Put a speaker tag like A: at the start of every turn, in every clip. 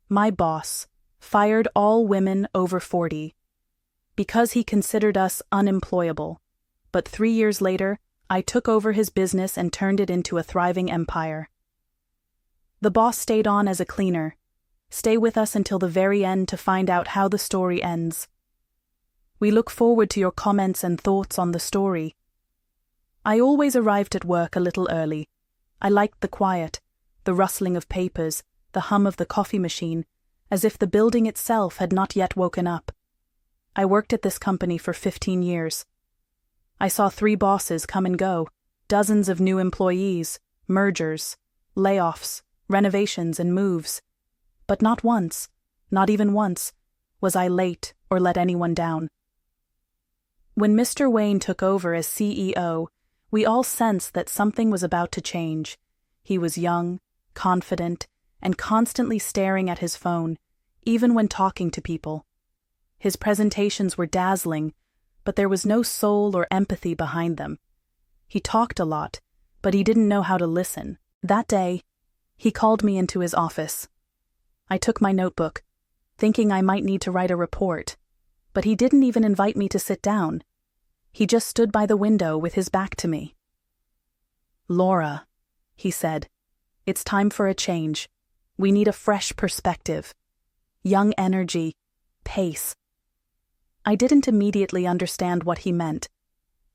A: My boss fired all women over 40 because he considered us unemployable. But 3 years later, I took over his business and turned it into a thriving empire. The boss stayed on as a cleaner. Stay with us until the very end to find out how the story ends. We look forward to your comments and thoughts on the story. I always arrived at work a little early. I liked the quiet, the rustling of papers, the hum of the coffee machine, as if the building itself had not yet woken up. I worked at this company for 15 years. I saw 3 bosses come and go, dozens of new employees, mergers, layoffs, renovations and moves. But not once, not even once, was I late or let anyone down. When Mr. Wayne took over as CEO, we all sensed that something was about to change. He was young, confident, and constantly staring at his phone, even when talking to people. His presentations were dazzling, but there was no soul or empathy behind them. He talked a lot, but he didn't know how to listen. That day, he called me into his office. I took my notebook, thinking I might need to write a report, but he didn't even invite me to sit down. He just stood by the window with his back to me. "Laura," he said, "it's time for a change. We need a fresh perspective. Young energy, pace." I didn't immediately understand what he meant.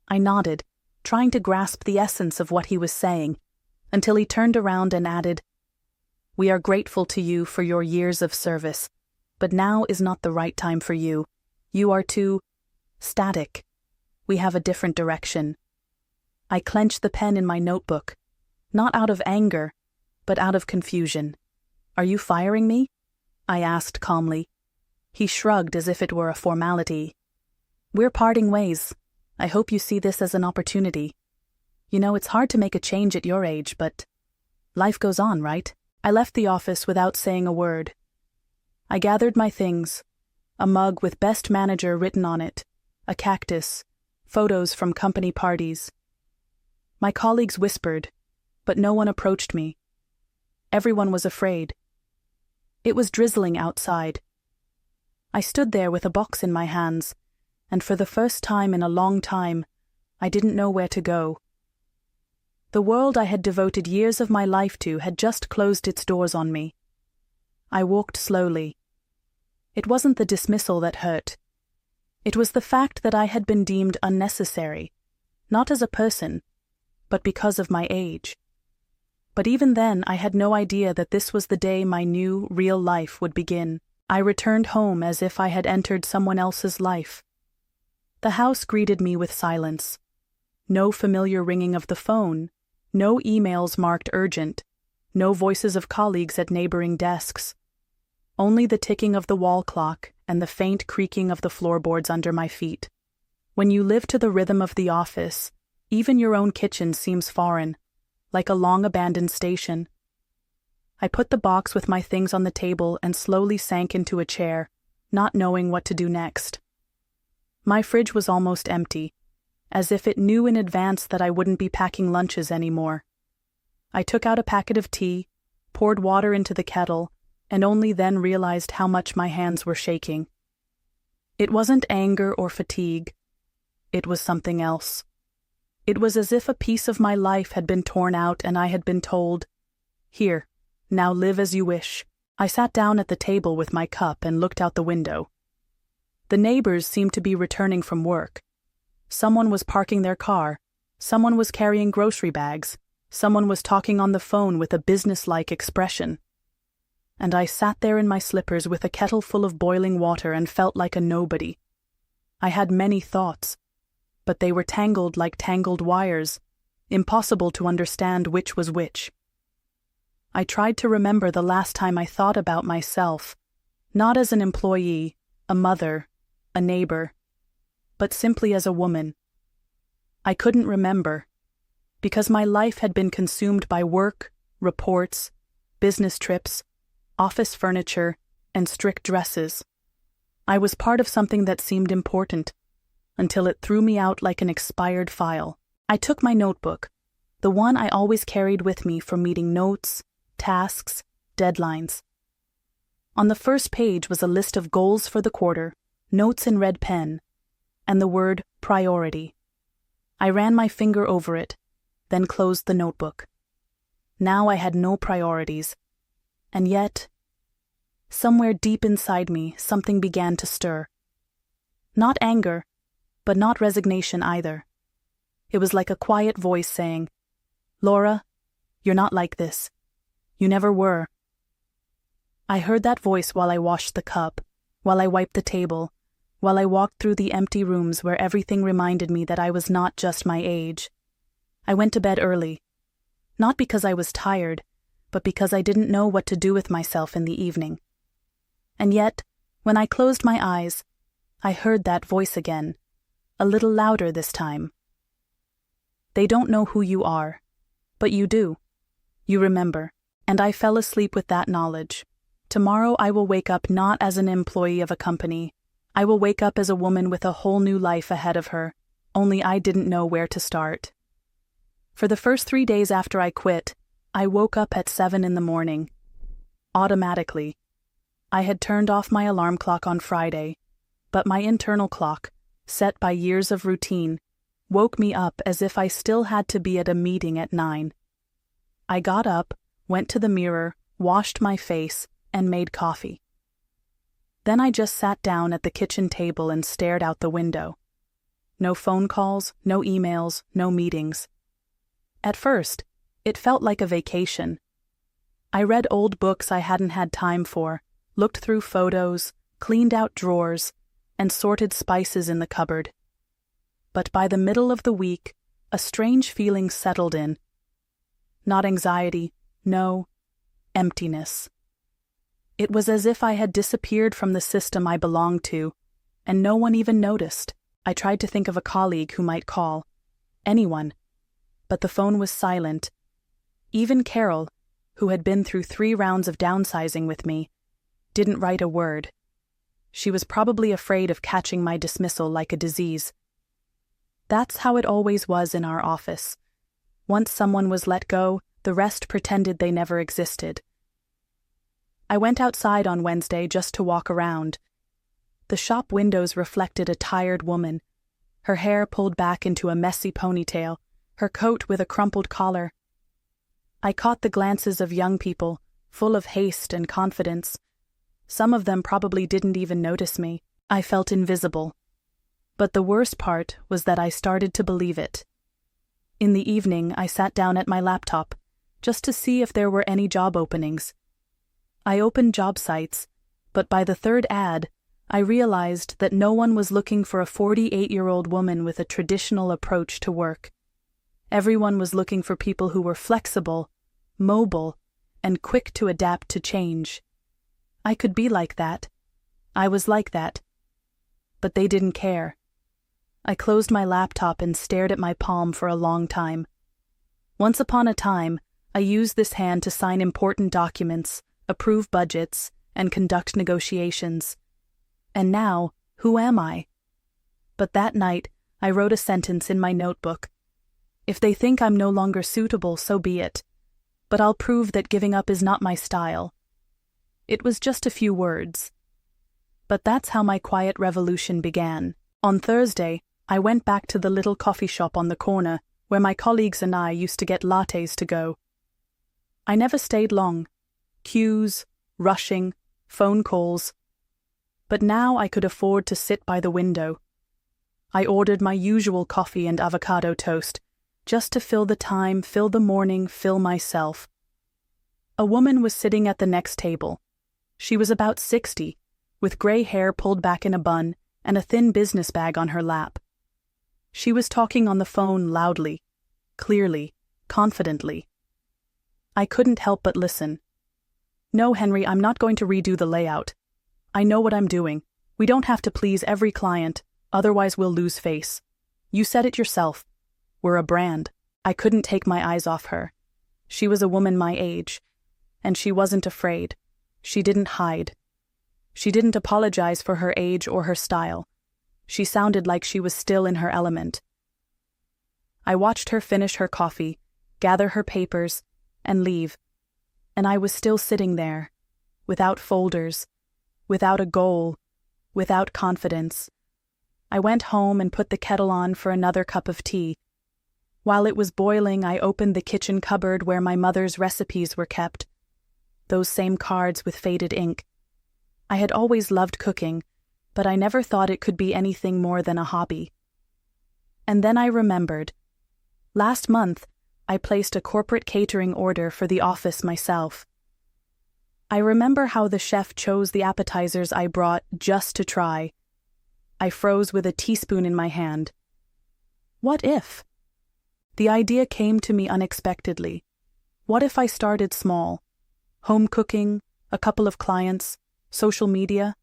A: I nodded, trying to grasp the essence of what he was saying, until he turned around and added, "We are grateful to you for your years of service, but now is not the right time for you. You are too static. We have a different direction." I clenched the pen in my notebook, not out of anger, but out of confusion. "Are you firing me?" I asked calmly. He shrugged as if it were a formality. "We're parting ways. I hope you see this as an opportunity. You know, it's hard to make a change at your age, but life goes on, right?" I left the office without saying a word. I gathered my things, a mug with "Best Manager" written on it, a cactus, photos from company parties. My colleagues whispered, but no one approached me. Everyone was afraid. It was drizzling outside. I stood there with a box in my hands, and for the first time in a long time, I didn't know where to go. The world I had devoted years of my life to had just closed its doors on me. I walked slowly. It wasn't the dismissal that hurt. It was the fact that I had been deemed unnecessary, not as a person, but because of my age. But even then, I had no idea that this was the day my new, real life would begin. I returned home as if I had entered someone else's life. The house greeted me with silence. No familiar ringing of the phone, no emails marked urgent, no voices of colleagues at neighboring desks. Only the ticking of the wall clock and the faint creaking of the floorboards under my feet. When you live to the rhythm of the office, even your own kitchen seems foreign, like a long-abandoned station. I put the box with my things on the table and slowly sank into a chair, not knowing what to do next. My fridge was almost empty, as if it knew in advance that I wouldn't be packing lunches anymore. I took out a packet of tea, poured water into the kettle, and only then realized how much my hands were shaking. It wasn't anger or fatigue. It was something else. It was as if a piece of my life had been torn out and I had been told, "Here, now live as you wish." I sat down at the table with my cup and looked out the window. The neighbors seemed to be returning from work. Someone was parking their car, someone was carrying grocery bags, someone was talking on the phone with a businesslike expression. And I sat there in my slippers with a kettle full of boiling water and felt like a nobody. I had many thoughts, but they were tangled like tangled wires, impossible to understand which was which. I tried to remember the last time I thought about myself, not as an employee, a mother, a neighbor, but simply as a woman. I couldn't remember, because my life had been consumed by work, reports, business trips, office furniture, and strict dresses. I was part of something that seemed important, until it threw me out like an expired file. I took my notebook, the one I always carried with me for meeting notes, tasks, deadlines. On the first page was a list of goals for the quarter, notes in red pen, and the word priority. I ran my finger over it, then closed the notebook. Now I had no priorities. And yet, somewhere deep inside me, something began to stir. Not anger, but not resignation either. It was like a quiet voice saying, "Laura, you're not like this. You never were." I heard that voice while I washed the cup, while I wiped the table, while I walked through the empty rooms where everything reminded me that I was not just my age. I went to bed early, not because I was tired, but because I didn't know what to do with myself in the evening. And yet, when I closed my eyes, I heard that voice again, a little louder this time. They don't know who you are, but you do. You remember, and I fell asleep with that knowledge. Tomorrow I will wake up not as an employee of a company. I will wake up as a woman with a whole new life ahead of her, only I didn't know where to start. For the first 3 days after I quit, I woke up at 7 in the morning. Automatically. I had turned off my alarm clock on Friday, but my internal clock, set by years of routine, woke me up as if I still had to be at a meeting at 9. I got up, went to the mirror, washed my face, and made coffee. Then I just sat down at the kitchen table and stared out the window. No phone calls, no emails, no meetings. At first, it felt like a vacation. I read old books I hadn't had time for, looked through photos, cleaned out drawers, and sorted spices in the cupboard. But by the middle of the week, a strange feeling settled in. Not anxiety, no, emptiness. It was as if I had disappeared from the system I belonged to, and no one even noticed. I tried to think of a colleague who might call. Anyone. But the phone was silent. Even Carol, who had been through 3 rounds of downsizing with me, didn't write a word. She was probably afraid of catching my dismissal like a disease. That's how it always was in our office. Once someone was let go, the rest pretended they never existed. I went outside on Wednesday just to walk around. The shop windows reflected a tired woman, her hair pulled back into a messy ponytail, her coat with a crumpled collar. I caught the glances of young people, full of haste and confidence. Some of them probably didn't even notice me. I felt invisible. But the worst part was that I started to believe it. In the evening, I sat down at my laptop, just to see if there were any job openings. I opened job sites, but by the 3rd ad, I realized that no one was looking for a 48-year-old woman with a traditional approach to work. Everyone was looking for people who were flexible, mobile, and quick to adapt to change. I could be like that. I was like that. But they didn't care. I closed my laptop and stared at my palm for a long time. Once upon a time, I used this hand to sign important documents, approve budgets, and conduct negotiations. And now, who am I? But that night, I wrote a sentence in my notebook. If they think I'm no longer suitable, so be it. But I'll prove that giving up is not my style. It was just a few words. But that's how my quiet revolution began. On Thursday, I went back to the little coffee shop on the corner where my colleagues and I used to get lattes to go. I never stayed long. Queues, rushing, phone calls. But now I could afford to sit by the window. I ordered my usual coffee and avocado toast, just to fill the time, fill the morning, fill myself. A woman was sitting at the next table. She was about 60, with gray hair pulled back in a bun and a thin business bag on her lap. She was talking on the phone loudly, clearly, confidently. I couldn't help but listen. "No, Henry, I'm not going to redo the layout. I know what I'm doing. We don't have to please every client, otherwise we'll lose face. You said it yourself. We're a brand." I couldn't take my eyes off her. She was a woman my age, and she wasn't afraid. She didn't hide. She didn't apologize for her age or her style. She sounded like she was still in her element. I watched her finish her coffee, gather her papers, and leave, and I was still sitting there, without folders, without a goal, without confidence. I went home and put the kettle on for another cup of tea. While it was boiling, I opened the kitchen cupboard where my mother's recipes were kept. Those same cards with faded ink. I had always loved cooking, but I never thought it could be anything more than a hobby. And then I remembered. Last month, I placed a corporate catering order for the office myself. I remember how the chef chose the appetizers I brought just to try. I froze with a teaspoon in my hand. What if? The idea came to me unexpectedly. What if I started small? Home cooking, a couple of clients, social media,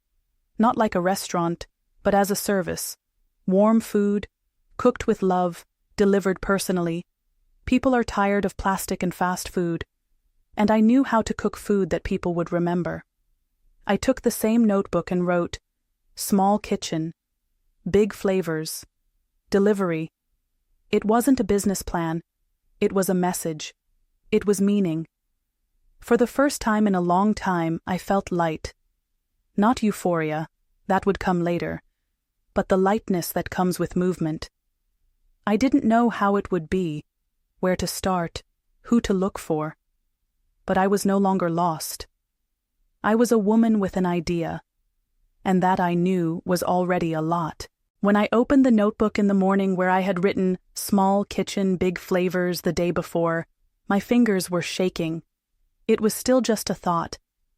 A: not like a restaurant, but as a service. Warm food, cooked with love, delivered personally. People are tired of plastic and fast food, and I knew how to cook food that people would remember. I took the same notebook and wrote, small kitchen, big flavors, delivery. It wasn't a business plan. It was a message. It was meaning. For the first time in a long time, I felt light. Not euphoria, that would come later, but the lightness that comes with movement. I didn't know how it would be, where to start, who to look for. But I was no longer lost. I was a woman with an idea, and that I knew was already a lot. When I opened the notebook in the morning where I had written small kitchen, big flavors the day before, my fingers were shaking. It was still just a thought,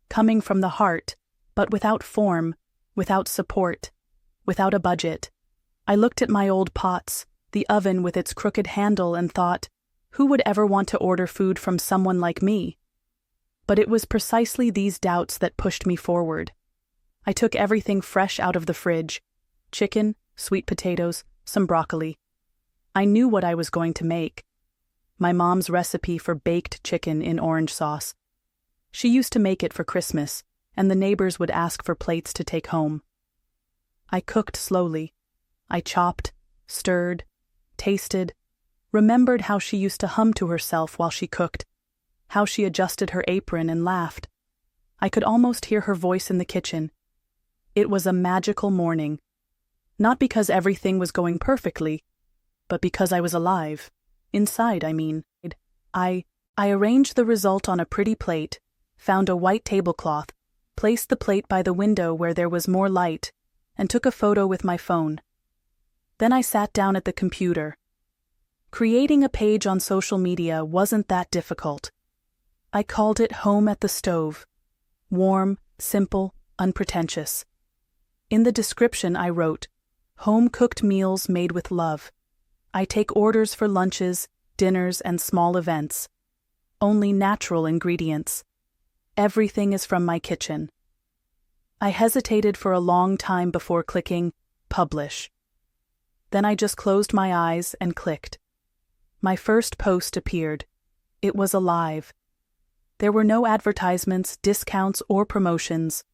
A: coming from the heart, but without form, without support, without a budget. I looked at my old pots, the oven with its crooked handle, and thought, who would ever want to order food from someone like me? But it was precisely these doubts that pushed me forward. I took everything fresh out of the fridge: chicken, sweet potatoes, some broccoli. I knew what I was going to make. My mom's recipe for baked chicken in orange sauce. She used to make it for Christmas, and the neighbors would ask for plates to take home. I cooked slowly. I chopped, stirred, tasted, remembered how she used to hum to herself while she cooked, how she adjusted her apron and laughed. I could almost hear her voice in the kitchen. It was a magical morning. Not because everything was going perfectly, but because I was alive. Inside, I mean. I arranged the result on a pretty plate, found a white tablecloth, placed the plate by the window where there was more light, and took a photo with my phone. Then I sat down at the computer. Creating a page on social media wasn't that difficult. I called it Home at the Stove. Warm, simple, unpretentious. In the description I wrote, home-cooked meals made with love. I take orders for lunches, dinners, and small events. Only natural ingredients. Everything is from my kitchen. I hesitated for a long time before clicking publish. Then I just closed my eyes and clicked. My first post appeared. It was alive. There were no advertisements, discounts, or promotions.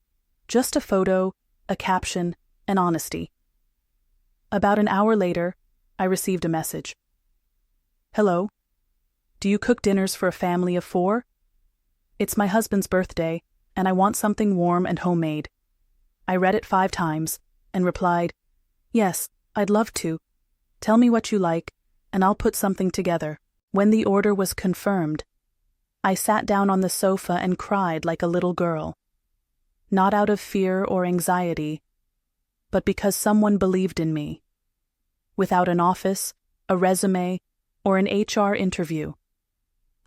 A: Just a photo, a caption, and honesty. About an hour later, I received a message. Hello. Do you cook dinners for a family of 4? It's my husband's birthday, and I want something warm and homemade. I read it 5 times and replied, yes, I'd love to. Tell me what you like, and I'll put something together. When the order was confirmed, I sat down on the sofa and cried like a little girl. Not out of fear or anxiety, but because someone believed in me. Without an office, a resume, or an HR interview,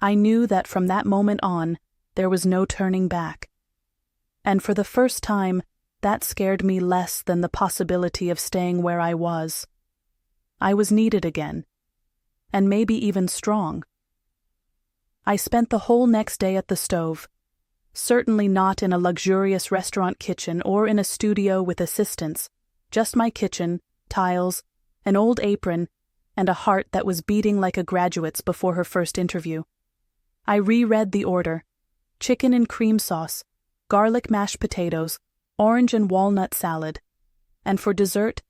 A: I knew that from that moment on, there was no turning back. And for the first time, that scared me less than the possibility of staying where I was. I was needed again, and maybe even strong. I spent the whole next day at the stove, certainly not in a luxurious restaurant kitchen or in a studio with assistants, just my kitchen, tiles, an old apron, and a heart that was beating like a graduate's before her first interview. I reread the order: chicken and cream sauce, garlic mashed potatoes, orange and walnut salad, and for dessert,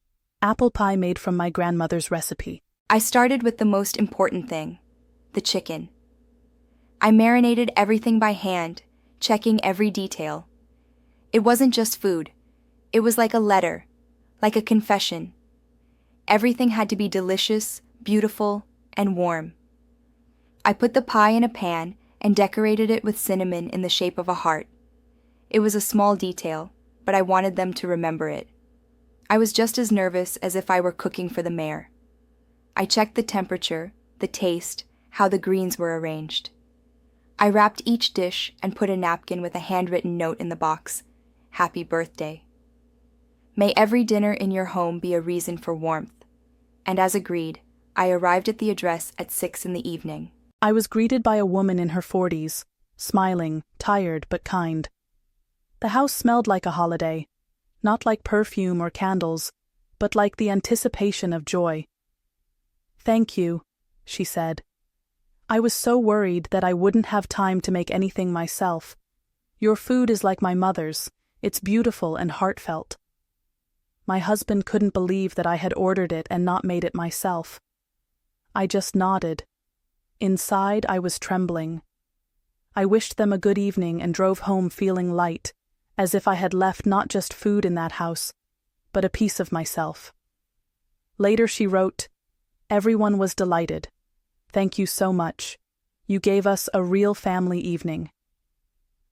A: apple pie made from my grandmother's recipe.
B: I started with the most important thing, the chicken. I marinated everything by hand, checking every detail, It wasn't just food. It was like a letter, like a confession. Everything had to be delicious, beautiful, and warm. I put the pie in a pan and decorated it with cinnamon in the shape of a heart. It was a small detail, but I wanted them to remember it. I was just as nervous as if I were cooking for the mayor. I checked the temperature, the taste, how the greens were arranged. I wrapped each dish and put a napkin with a handwritten note in the box. Happy birthday. May every dinner in your home be a reason for warmth. And as agreed, I arrived at the address at 6 p.m.
A: I was greeted by a woman in her 40s, smiling, tired but kind. The house smelled like a holiday, not like perfume or candles, but like the anticipation of joy. "Thank you," she said. "I was so worried that I wouldn't have time to make anything myself. Your food is like my mother's. It's beautiful and heartfelt." My husband couldn't believe that I had ordered it and not made it myself. I just nodded. Inside, I was trembling. I wished them a good evening and drove home feeling light, as if I had left not just food in that house, but a piece of myself. Later she wrote, "Everyone was delighted. Thank you so much. You gave us a real family evening."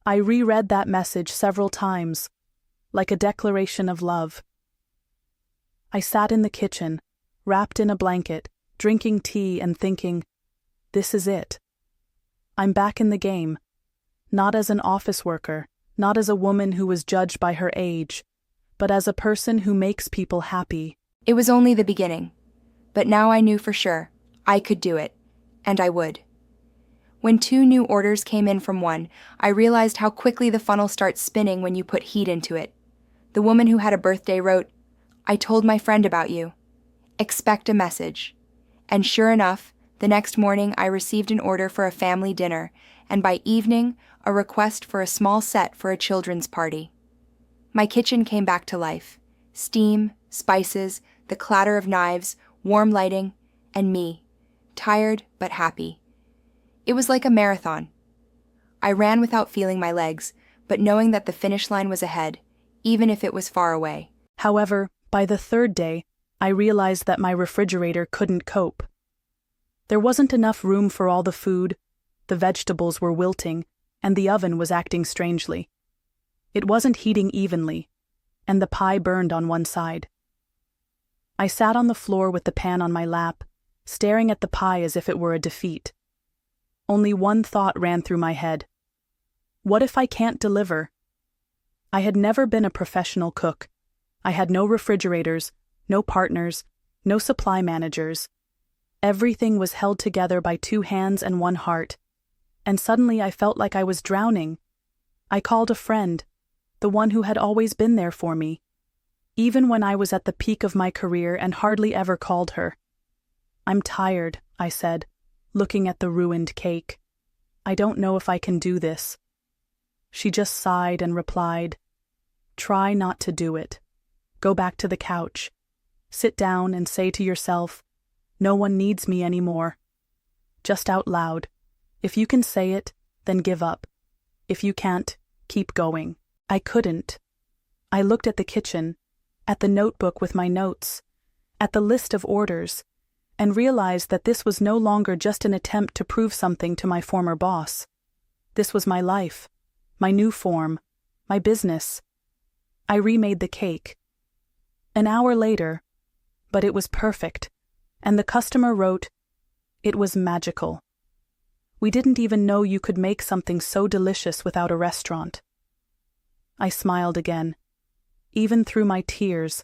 A: I reread that message several times, like a declaration of love. I sat in the kitchen, wrapped in a blanket, drinking tea and thinking, this is it. I'm back in the game, not as an office worker, not as a woman who was judged by her age, but as a person who makes people happy.
B: It was only the beginning, but now I knew for sure I could do it, and I would. When 2 new orders came in from one, I realized how quickly the funnel starts spinning when you put heat into it. The woman who had a birthday wrote, "I told my friend about you. Expect a message." And sure enough, the next morning I received an order for a family dinner, and by evening, a request for a small set for a children's party. My kitchen came back to life. Steam, spices, the clatter of knives, warm lighting, and me, tired but happy. It was like a marathon. I ran without feeling my legs, but knowing that the finish line was ahead, even if it was far away.
A: However, by the 3rd day, I realized that my refrigerator couldn't cope. There wasn't enough room for all the food, the vegetables were wilting, and the oven was acting strangely. It wasn't heating evenly, and the pie burned on one side. I sat on the floor with the pan on my lap, staring at the pie as if it were a defeat. Only one thought ran through my head. What if I can't deliver? I had never been a professional cook. I had no refrigerators, no partners, no supply managers. Everything was held together by 2 hands and 1 heart, and suddenly I felt like I was drowning. I called a friend, the one who had always been there for me, even when I was at the peak of my career and hardly ever called her. "I'm tired," I said, looking at the ruined cake. "I don't know if I can do this." She just sighed and replied, "Try not to do it. Go back to the couch. Sit down and say to yourself, 'No one needs me anymore.' Just out loud. If you can say it, then give up. If you can't, keep going." I couldn't. I looked at the kitchen, at the notebook with my notes, at the list of orders, and realized that this was no longer just an attempt to prove something to my former boss. This was my life, my new form, my business. I remade the cake. An hour later, but it was perfect, and the customer wrote, "It was magical. We didn't even know you could make something so delicious without a restaurant." I smiled again, even through my tears.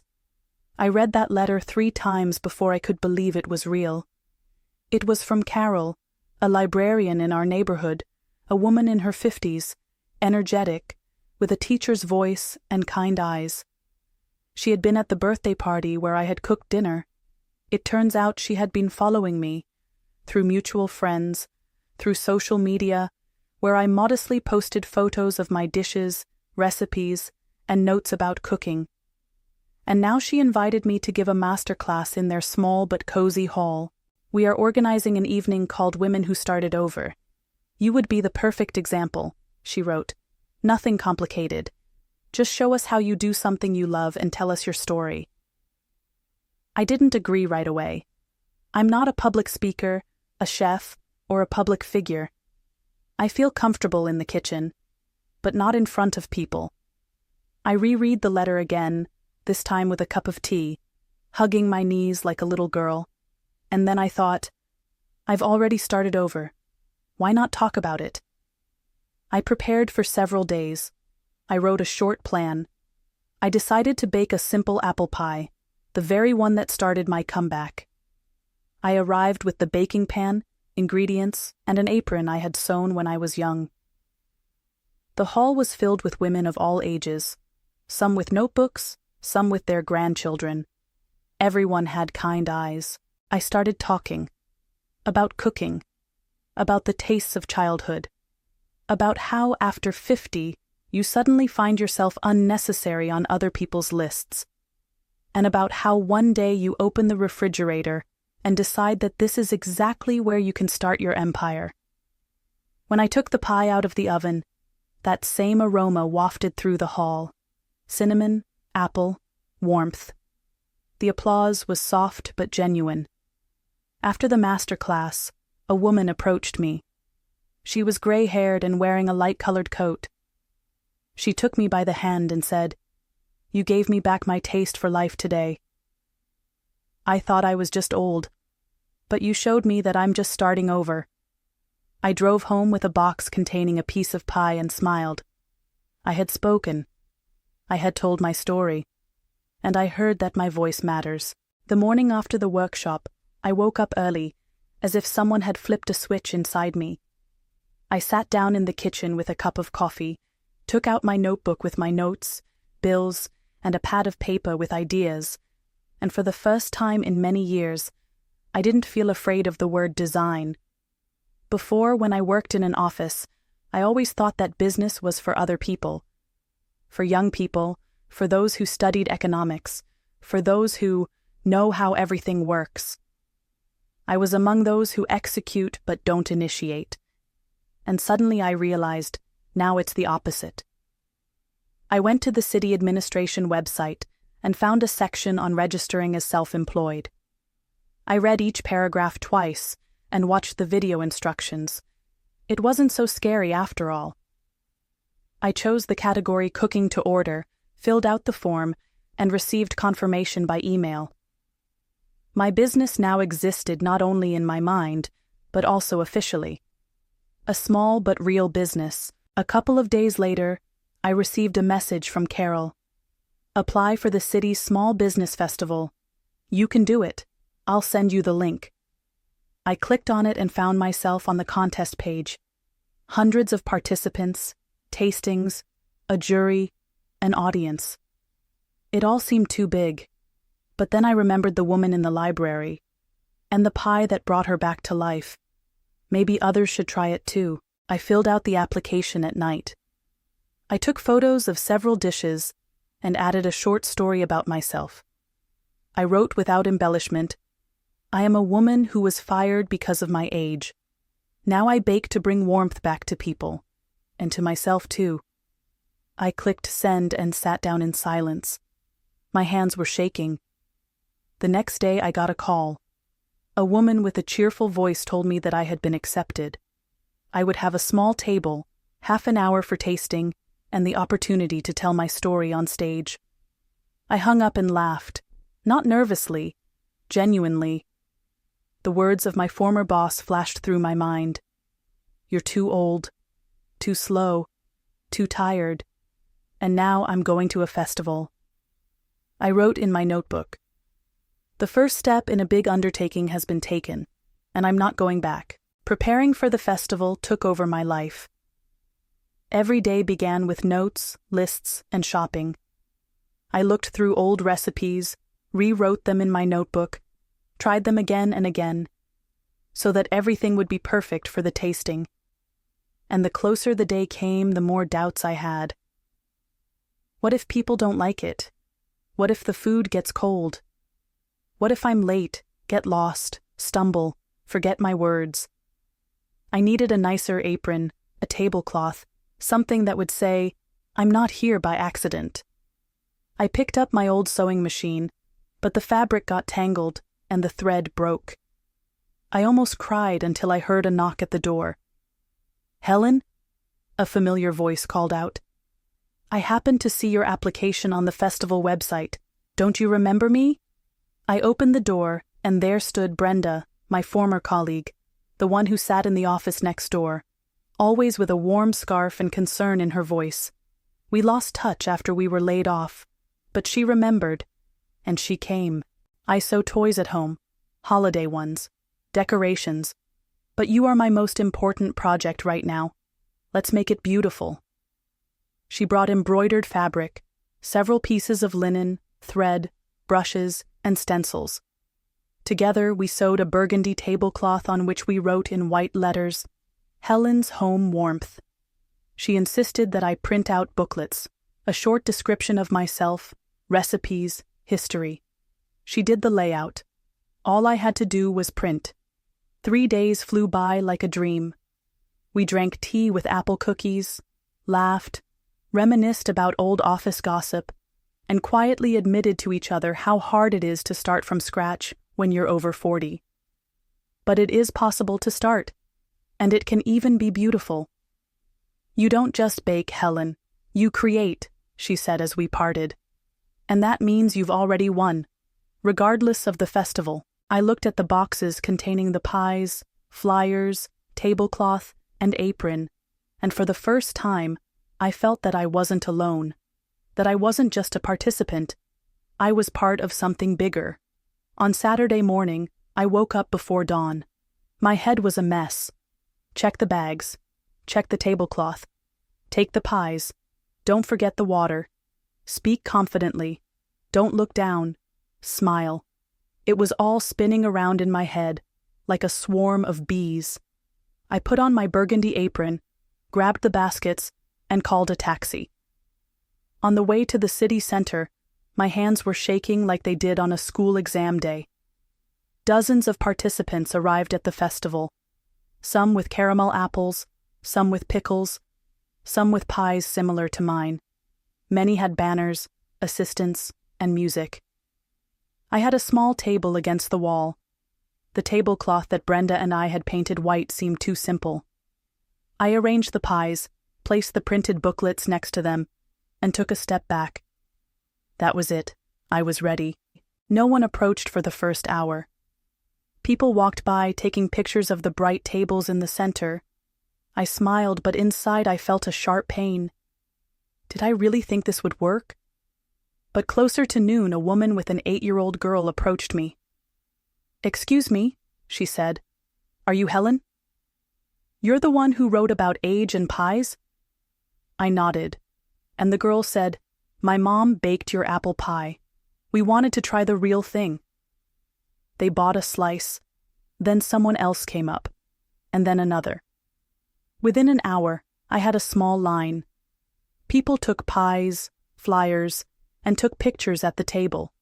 A: I read that letter 3 times before I could believe it was real. It was from Carol, a librarian in our neighborhood, a woman in her 50s, energetic, with a teacher's voice and kind eyes. She had been at the birthday party where I had cooked dinner. It turns out she had been following me, through mutual friends, through social media, where I modestly posted photos of my dishes, recipes, and notes about cooking. And now she invited me to give a masterclass in their small but cozy hall. "We are organizing an evening called Women Who Started Over. You would be the perfect example," she wrote. "Nothing complicated. Just show us how you do something you love and tell us your story." I didn't agree right away. I'm not a public speaker, a chef, or a public figure. I feel comfortable in the kitchen, but not in front of people. I reread the letter again, this time with a cup of tea, hugging my knees like a little girl, and then I thought, I've already started over. Why not talk about it? I prepared for several days. I wrote a short plan. I decided to bake a simple apple pie, the very one that started my comeback. I arrived with the baking pan, ingredients, and an apron I had sewn when I was young. The hall was filled with women of all ages, some with notebooks, some with their grandchildren. Everyone had kind eyes. I started talking. About cooking. About the tastes of childhood. About how, after 50, you suddenly find yourself unnecessary on other people's lists. And about how one day you open the refrigerator and decide that this is exactly where you can start your empire. When I took the pie out of the oven, that same aroma wafted through the hall. Cinnamon, apple, warmth. The applause was soft but genuine. After the master class, a woman approached me. She was gray-haired and wearing a light-colored coat. She took me by the hand and said, "You gave me back my taste for life today. I thought I was just old, but you showed me that I'm just starting over." I drove home with a box containing a piece of pie and smiled. I had spoken. I had told my story. And I heard that my voice matters. The morning after the workshop, I woke up early, as if someone had flipped a switch inside me. I sat down in the kitchen with a cup of coffee, took out my notebook with my notes, bills, and a pad of paper with ideas, and for the first time in many years, I didn't feel afraid of the word design. Before, when I worked in an office, I always thought that business was for other people. For young people, for those who studied economics, for those who know how everything works. I was among those who execute but don't initiate. And suddenly I realized, now it's the opposite. I went to the city administration website and found a section on registering as self-employed. I read each paragraph twice and watched the video instructions. It wasn't so scary after all. I chose the category Cooking to Order, filled out the form, and received confirmation by email. My business now existed not only in my mind, but also officially. A small but real business. A couple of days later, I received a message from Carol. "Apply for the city's Small Business Festival. You can do it. I'll send you the link." I clicked on it and found myself on the contest page. Hundreds of participants, tastings, a jury, an audience. It all seemed too big, but then I remembered the woman in the library, and the pie that brought her back to life. Maybe others should try it too. I filled out the application at night. I took photos of several dishes and added a short story about myself. I wrote without embellishment, "I am a woman who was fired because of my age. Now I bake to bring warmth back to people, and to myself too." I clicked send and sat down in silence. My hands were shaking. The next day I got a call. A woman with a cheerful voice told me that I had been accepted. I would have a small table, half an hour for tasting, and the opportunity to tell my story on stage. I hung up and laughed, not nervously, genuinely. The words of my former boss flashed through my mind. "You're too old, too slow, too tired, and now I'm going to a festival." I wrote in my notebook, "The first step in a big undertaking has been taken, and I'm not going back." Preparing for the festival took over my life. Every day began with notes, lists, and shopping. I looked through old recipes, rewrote them in my notebook, tried them again and again, so that everything would be perfect for the tasting. And the closer the day came, the more doubts I had. What if people don't like it? What if the food gets cold? What if I'm late, get lost, stumble, forget my words? I needed a nicer apron, a tablecloth, something that would say, I'm not here by accident. I picked up my old sewing machine, but the fabric got tangled and the thread broke. I almost cried until I heard a knock at the door. "Helen?" a familiar voice called out. "I happened to see your application on the festival website. Don't you remember me?" I opened the door, and there stood Brenda, my former colleague, the one who sat in the office next door, always with a warm scarf and concern in her voice. We lost touch after we were laid off, but she remembered, and she came. "I sew toys at home, holiday ones, decorations, but you are my most important project right now. Let's make it beautiful." She brought embroidered fabric, several pieces of linen, thread, brushes, and stencils. Together we sewed a burgundy tablecloth on which we wrote in white letters, "Helen's Home Warmth." She insisted that I print out booklets, a short description of myself, recipes, history. She did the layout. All I had to do was print. 3 days flew by like a dream. We drank tea with apple cookies, laughed, reminisced about old office gossip, and quietly admitted to each other how hard it is to start from scratch when you're over 40. But it is possible to start, and it can even be beautiful. "You don't just bake, Helen. You create," she said as we parted. "And that means you've already won, regardless of the festival." I looked at the boxes containing the pies, flyers, tablecloth, and apron, and for the first time, I felt that I wasn't alone, that I wasn't just a participant. I was part of something bigger. On Saturday morning, I woke up before dawn. My head was a mess. Check the bags. Check the tablecloth. Take the pies. Don't forget the water. Speak confidently. Don't look down. Smile. It was all spinning around in my head, like a swarm of bees. I put on my burgundy apron, grabbed the baskets, and called a taxi. On the way to the city center, my hands were shaking like they did on a school exam day. Dozens of participants arrived at the festival, some with caramel apples, some with pickles, some with pies similar to mine. Many had banners, assistants, and music. I had a small table against the wall. The tablecloth that Brenda and I had painted white seemed too simple. I arranged the pies, placed the printed booklets next to them, and took a step back. That was it. I was ready. No one approached for the first hour. People walked by, taking pictures of the bright tables in the center. I smiled, but inside I felt a sharp pain. Did I really think this would work? But closer to noon, a woman with an 8-year-old girl approached me. "Excuse me," she said. "Are you Helen? You're the one who wrote about age and pies?" I nodded, and the girl said, "My mom baked your apple pie. We wanted to try the real thing." They bought a slice. Then someone else came up, and then another. Within an hour, I had a small line. People took pies, flyers, and took pictures at the table.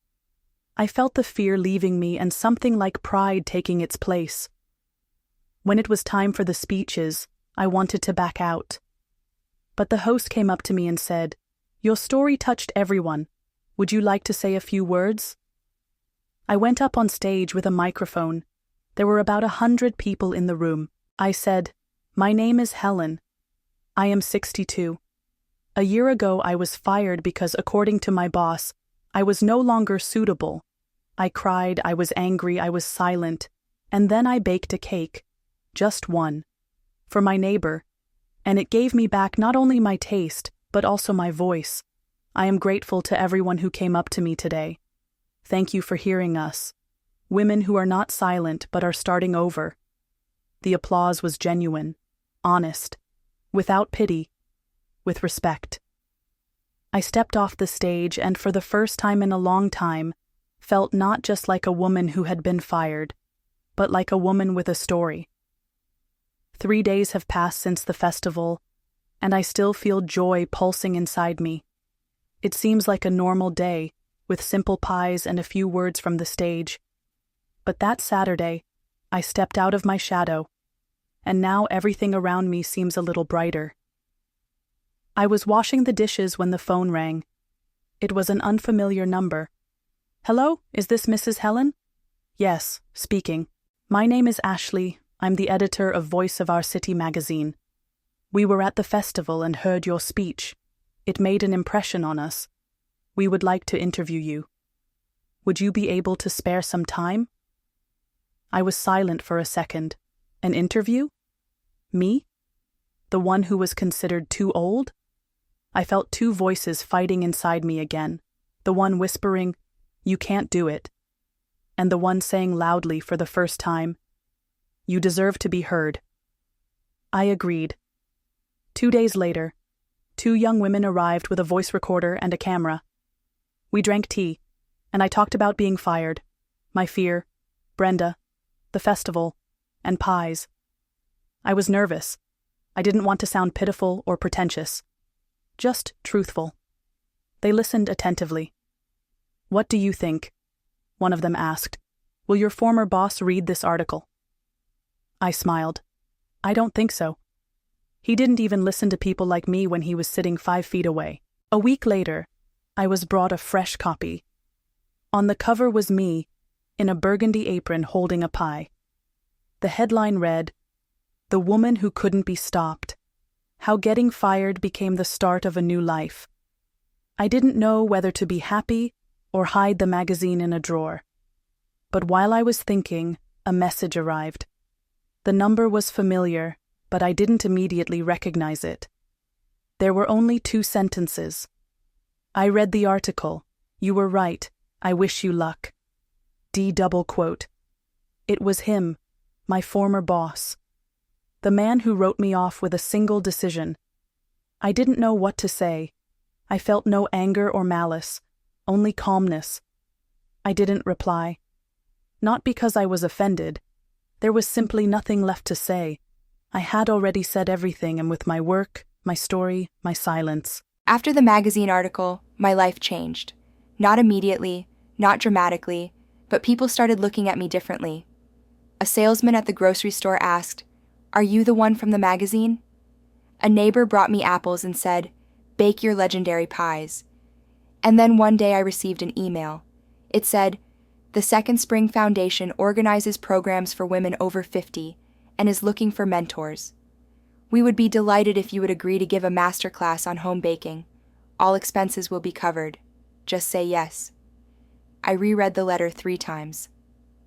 A: I felt the fear leaving me and something like pride taking its place. When it was time for the speeches, I wanted to back out. But the host came up to me and said, "Your story touched everyone. Would you like to say a few words?" I went up on stage with a microphone. There were about 100 people in the room. I said, "My name is Helen. I am 62. A year ago I was fired because, according to my boss, I was no longer suitable. I cried, I was angry, I was silent, and then I baked a cake, just one, for my neighbor, and it gave me back not only my taste, but also my voice. I am grateful to everyone who came up to me today. Thank you for hearing us. Women who are not silent but are starting over." The applause was genuine, honest, without pity, with respect. I stepped off the stage and, for the first time in a long time, felt not just like a woman who had been fired, but like a woman with a story. 3 days have passed since the festival, and I still feel joy pulsing inside me. It seems like a normal day, with simple pies and a few words from the stage. But that Saturday, I stepped out of my shadow, and now everything around me seems a little brighter. I was washing the dishes when the phone rang. It was an unfamiliar number. Hello, is this Mrs. Helen? Yes, speaking. My name is Ashley. I'm the editor of Voice of Our City magazine. We were at the festival and heard your speech. It made an impression on us. We would like to interview you. Would you be able to spare some time? I was silent for a second. An interview? Me? The one who was considered too old? I felt two voices fighting inside me again, the one whispering, "You can't do it," and the one saying loudly for the first time, "You deserve to be heard." I agreed. 2 days later, 2 young women arrived with a voice recorder and a camera. We drank tea, and I talked about being fired, my fear, Brenda, the festival, and pies. I was nervous. I didn't want to sound pitiful or pretentious. Just truthful. They listened attentively. "What do you think?" one of them asked. "Will your former boss read this article?" I smiled. "I don't think so. He didn't even listen to people like me when he was sitting 5 feet away." A week later, I was brought a fresh copy. On the cover was me, in a burgundy apron holding a pie. The headline read, "The Woman Who Couldn't Be Stopped. How Getting Fired Became the Start of a New Life." I didn't know whether to be happy or hide the magazine in a drawer. But while I was thinking, a message arrived. The number was familiar, but I didn't immediately recognize it. There were only 2 sentences. "I read the article. You were right. I wish you luck." Double quote. It was him, my former boss. The man who wrote me off with a single decision. I didn't know what to say. I felt no anger or malice, only calmness. I didn't reply. Not because I was offended. There was simply nothing left to say. I had already said everything, and with my work, my story, my silence.
B: After the magazine article, my life changed. Not immediately, not dramatically, but people started looking at me differently. A salesman at the grocery store asked, "Are you the one from the magazine?" A neighbor brought me apples and said, "Bake your legendary pies." And then one day I received an email. It said, "The Second Spring Foundation organizes programs for women over 50 and is looking for mentors. We would be delighted if you would agree to give a masterclass on home baking. All expenses will be covered. Just say yes." I reread the letter 3 times.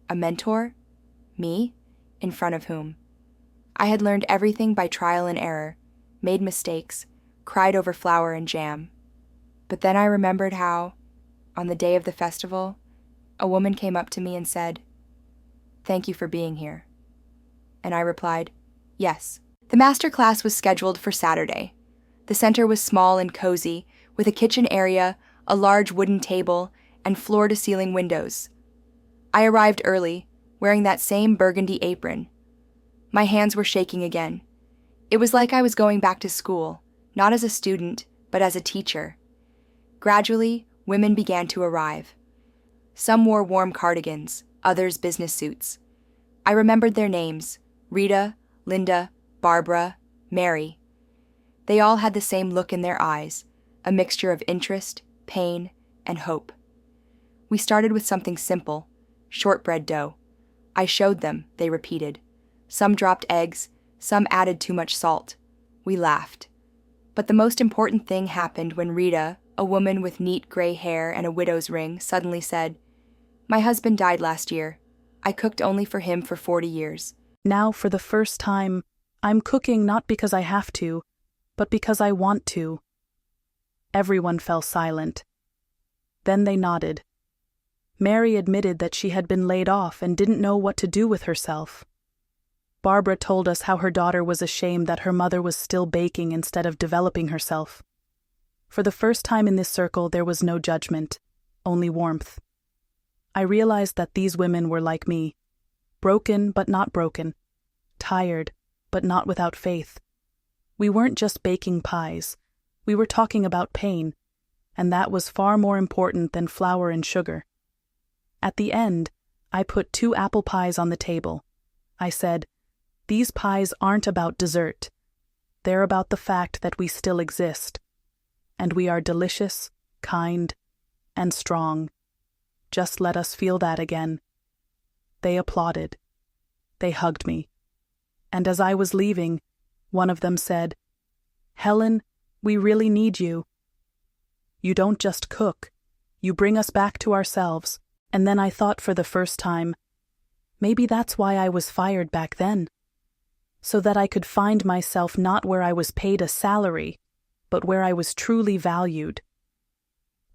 B: A mentor? Me? In front of whom? I had learned everything by trial and error, made mistakes, cried over flour and jam. But then I remembered how, on the day of the festival, a woman came up to me and said, "Thank you for being here." And I replied, "Yes." The master class was scheduled for Saturday. The center was small and cozy, with a kitchen area, a large wooden table, and floor-to-ceiling windows. I arrived early, wearing that same burgundy apron. My hands were shaking again. It was like I was going back to school, not as a student, but as a teacher. Gradually, women began to arrive. Some wore warm cardigans, others business suits. I remembered their names: Rita, Linda, Barbara, Mary. They all had the same look in their eyes, a mixture of interest, pain, and hope. We started with something simple, shortbread dough. I showed them, they repeated. Some dropped eggs, some added too much salt. We laughed. But the most important thing happened when Rita, a woman with neat gray hair and a widow's ring, suddenly said, "My husband died last year. I cooked only for him for 40 years.
A: Now, for the first time, I'm cooking not because I have to, but because I want to." Everyone fell silent. Then they nodded. Mary admitted that she had been laid off and didn't know what to do with herself. Barbara told us how her daughter was ashamed that her mother was still baking instead of developing herself. For the first time in this circle, there was no judgment, only warmth. I realized that these women were like me, broken but not broken, tired but not without faith. We weren't just baking pies, we were talking about pain, and that was far more important than flour and sugar. At the end, I put 2 apple pies on the table. I said, "These pies aren't about dessert. They're about the fact that we still exist, and we are delicious, kind, and strong. Just let us feel that again." They applauded. They hugged me. And as I was leaving, one of them said, "Helen, we really need you. You don't just cook, you bring us back to ourselves." And then I thought for the first time, maybe that's why I was fired back then. So that I could find myself not where I was paid a salary, but where I was truly valued.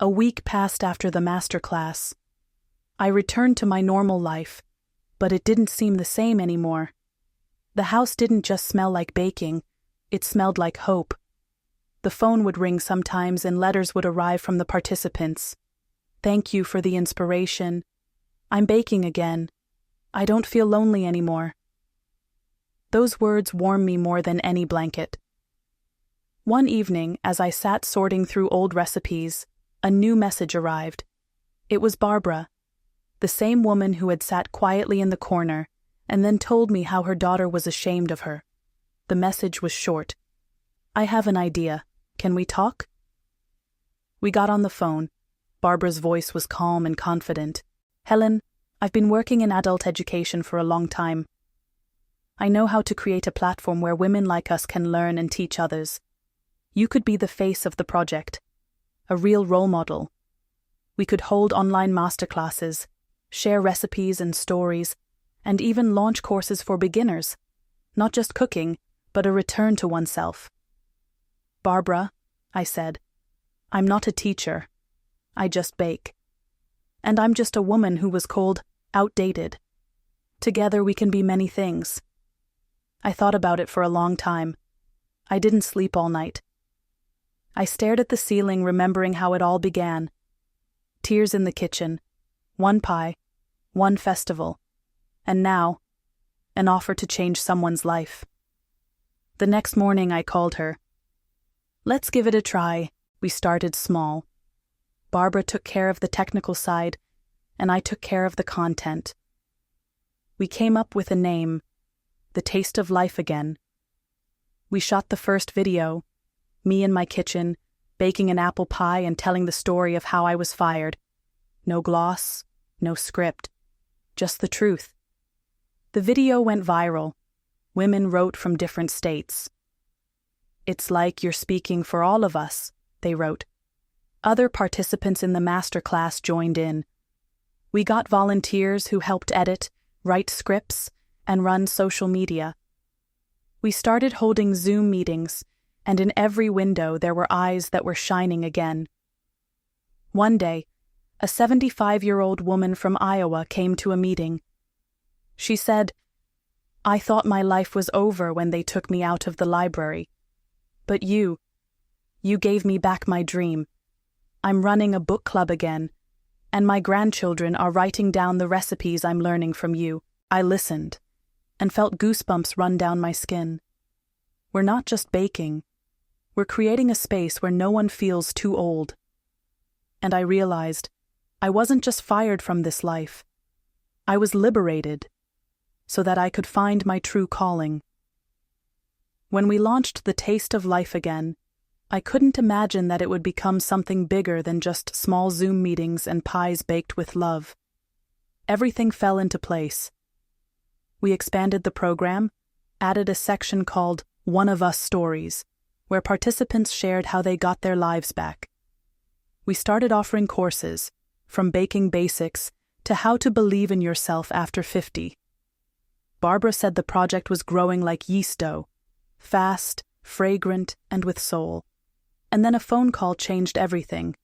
A: A week passed after the masterclass. I returned to my normal life, but it didn't seem the same anymore. The house didn't just smell like baking, it smelled like hope. The phone would ring sometimes and letters would arrive from the participants. "Thank you for the inspiration. I'm baking again. I don't feel lonely anymore." Those words warm me more than any blanket. One evening, as I sat sorting through old recipes, a new message arrived. It was Barbara, the same woman who had sat quietly in the corner and then told me how her daughter was ashamed of her. The message was short. "I have an idea. Can we talk?" We got on the phone. Barbara's voice was calm and confident. "Helen, I've been working in adult education for a long time. I know how to create a platform where women like us can learn and teach others. You could be the face of the project, a real role model. We could hold online masterclasses, share recipes and stories, and even launch courses for beginners, not just cooking, but a return to oneself." "Barbara," I said, "I'm not a teacher. I just bake. And I'm just a woman who was called outdated. Together we can be many things." I thought about it for a long time. I didn't sleep all night. I stared at the ceiling, remembering how it all began. Tears in the kitchen, one pie, one festival, and now, an offer to change someone's life. The next morning I called her. "Let's give it a try." We started small. Barbara took care of the technical side, and I took care of the content. We came up with a name, The Taste of Life Again. We shot the first video, me in my kitchen, baking an apple pie and telling the story of how I was fired. No gloss, no script, just the truth. The video went viral. Women wrote from different states. "It's like you're speaking for all of us," they wrote. Other participants in the masterclass joined in. We got volunteers who helped edit, write scripts, and run social media. We started holding Zoom meetings, and in every window there were eyes that were shining again. One day, a 75-year-old woman from Iowa came to a meeting. She said, "I thought my life was over when they took me out of the library. But you gave me back my dream. I'm running a book club again, and my grandchildren are writing down the recipes I'm learning from you." I listened and felt goosebumps run down my skin. We're not just baking. We're creating a space where no one feels too old. And I realized I wasn't just fired from this life. I was liberated so that I could find my true calling. When we launched The Taste of Life Again, I couldn't imagine that it would become something bigger than just small Zoom meetings and pies baked with love. Everything fell into place. We expanded the program, added a section called One of Us Stories, where participants shared how they got their lives back. We started offering courses, from baking basics to how to believe in yourself after 50. Barbara said the project was growing like yeast dough, fast, fragrant, and with soul. And then a phone call changed everything.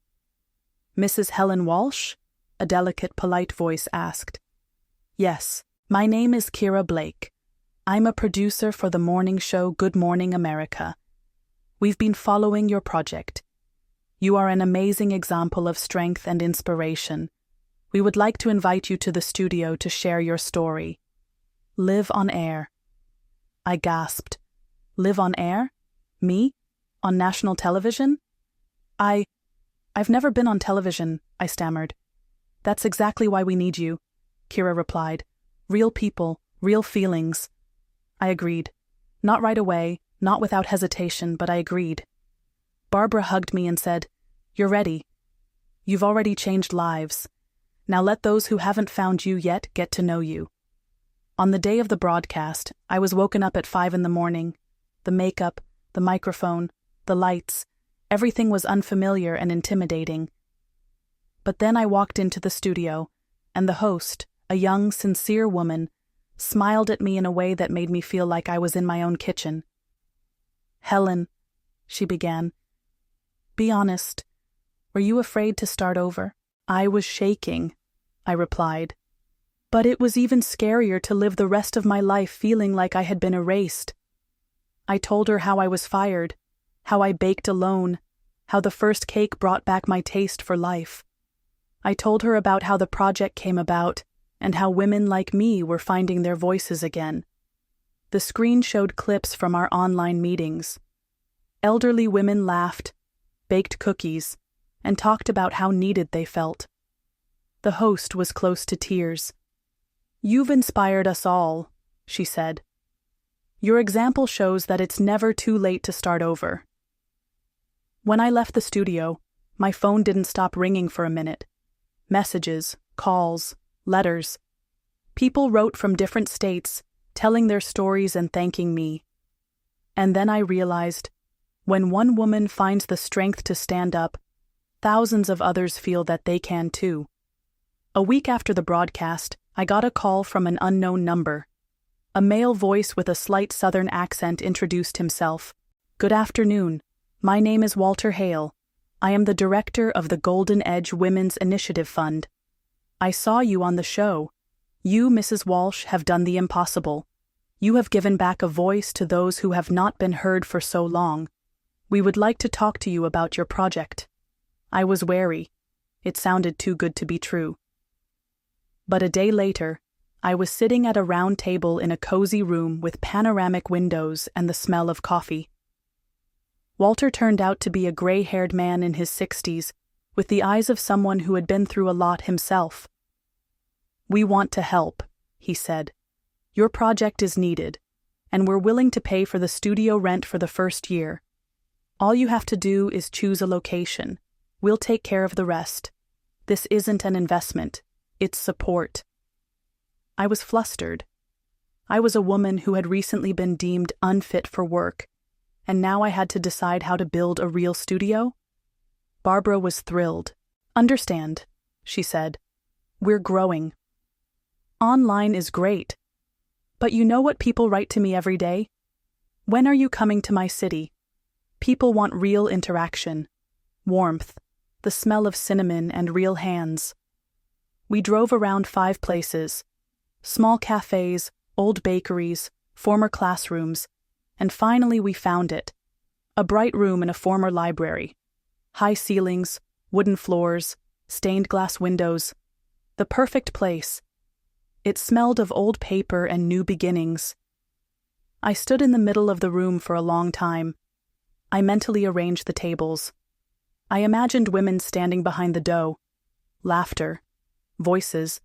A: "Mrs. Helen Walsh?" a delicate, polite voice asked. "Yes, my name is Kira Blake. I'm a producer for the morning show Good Morning America. We've been following your project. You are an amazing example of strength and inspiration. We would like to invite you to the studio to share your story. Live on air." I gasped. Live on air? Me? On national television? I've never been on television, I stammered. "That's exactly why we need you," Kira replied. "Real people, real feelings." I agreed. "Not right away, Not without hesitation, but I agreed. Barbara hugged me and said, "You're ready. You've already changed lives. Now let those who haven't found you yet get to know you." On the day of the broadcast, I was woken up at 5 a.m. The makeup, the microphone, the lights, everything was unfamiliar and intimidating. But then I walked into the studio, and the host, a young, sincere woman, smiled at me in a way that made me feel like I was in my own kitchen. "Helen," she began, "be honest. Were you afraid to start over?" "I was shaking," I replied. "But it was even scarier to live the rest of my life feeling like I had been erased." I told her how I was fired, how I baked alone, how the first cake brought back my taste for life. I told her about how the project came about and how women like me were finding their voices again. The screen showed clips from our online meetings. Elderly women laughed, baked cookies, and talked about how needed they felt. The host was close to tears. "You've inspired us all," she said. "Your example shows that it's never too late to start over." When I left the studio, my phone didn't stop ringing for a minute. Messages, calls, letters. People wrote from different states, telling their stories and thanking me. And then I realized, when one woman finds the strength to stand up, thousands of others feel that they can too. A week after the broadcast, I got a call from an unknown number. A male voice with a slight southern accent introduced himself. "Good afternoon. My name is Walter Hale. I am the director of the Golden Edge Women's Initiative Fund. I saw you on the show. You, Mrs. Walsh, have done the impossible. You have given back a voice to those who have not been heard for so long. We would like to talk to you about your project." I was wary. It sounded too good to be true. But a day later, I was sitting at a round table in a cozy room with panoramic windows and the smell of coffee. Walter turned out to be a gray-haired man in his 60s, with the eyes of someone who had been through a lot himself. "We want to help," he said. "Your project is needed, and we're willing to pay for the studio rent for the first year. All you have to do is choose a location. We'll take care of the rest. This isn't an investment, it's support." I was flustered. I was a woman who had recently been deemed unfit for work, and now I had to decide how to build a real studio? Barbara was thrilled. "Understand," she said. "We're growing. Online is great. But you know what people write to me every day? When are you coming to my city? People want real interaction, warmth, the smell of cinnamon and real hands." We drove around 5 places, small cafes, old bakeries, former classrooms, and finally we found it. A bright room in a former library. High ceilings, wooden floors, stained glass windows. The perfect place. It smelled of old paper and new beginnings. I stood in the middle of the room for a long time. I mentally arranged the tables. I imagined women standing behind the dough. Laughter. Voices.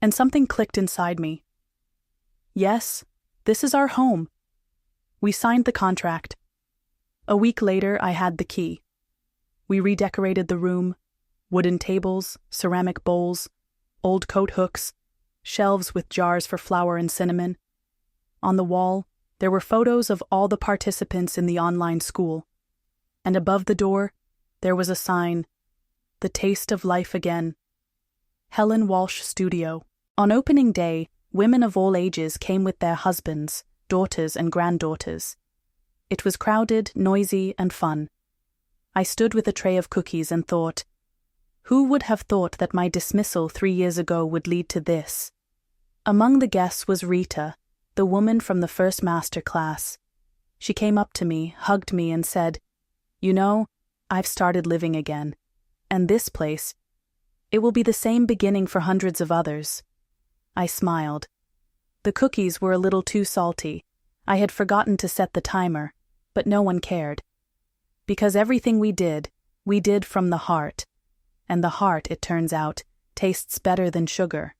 A: And something clicked inside me. Yes, this is our home. We signed the contract. A week later, I had the key. We redecorated the room. Wooden tables, ceramic bowls, old coat hooks, shelves with jars for flour and cinnamon. On the wall, there were photos of all the participants in the online school. And above the door, there was a sign, "The Taste of Life Again. Helen Walsh Studio." On opening day, women of all ages came with their husbands, daughters, and granddaughters. It was crowded, noisy, and fun. I stood with a tray of cookies and thought, who would have thought that my dismissal 3 years ago would lead to this? Among the guests was Rita, the woman from the first master class. She came up to me, hugged me, and said, "You know, I've started living again. And this place, it will be the same beginning for hundreds of others." I smiled. The cookies were a little too salty. I had forgotten to set the timer, but no one cared. Because everything we did from the heart. And the heart, it turns out, tastes better than sugar.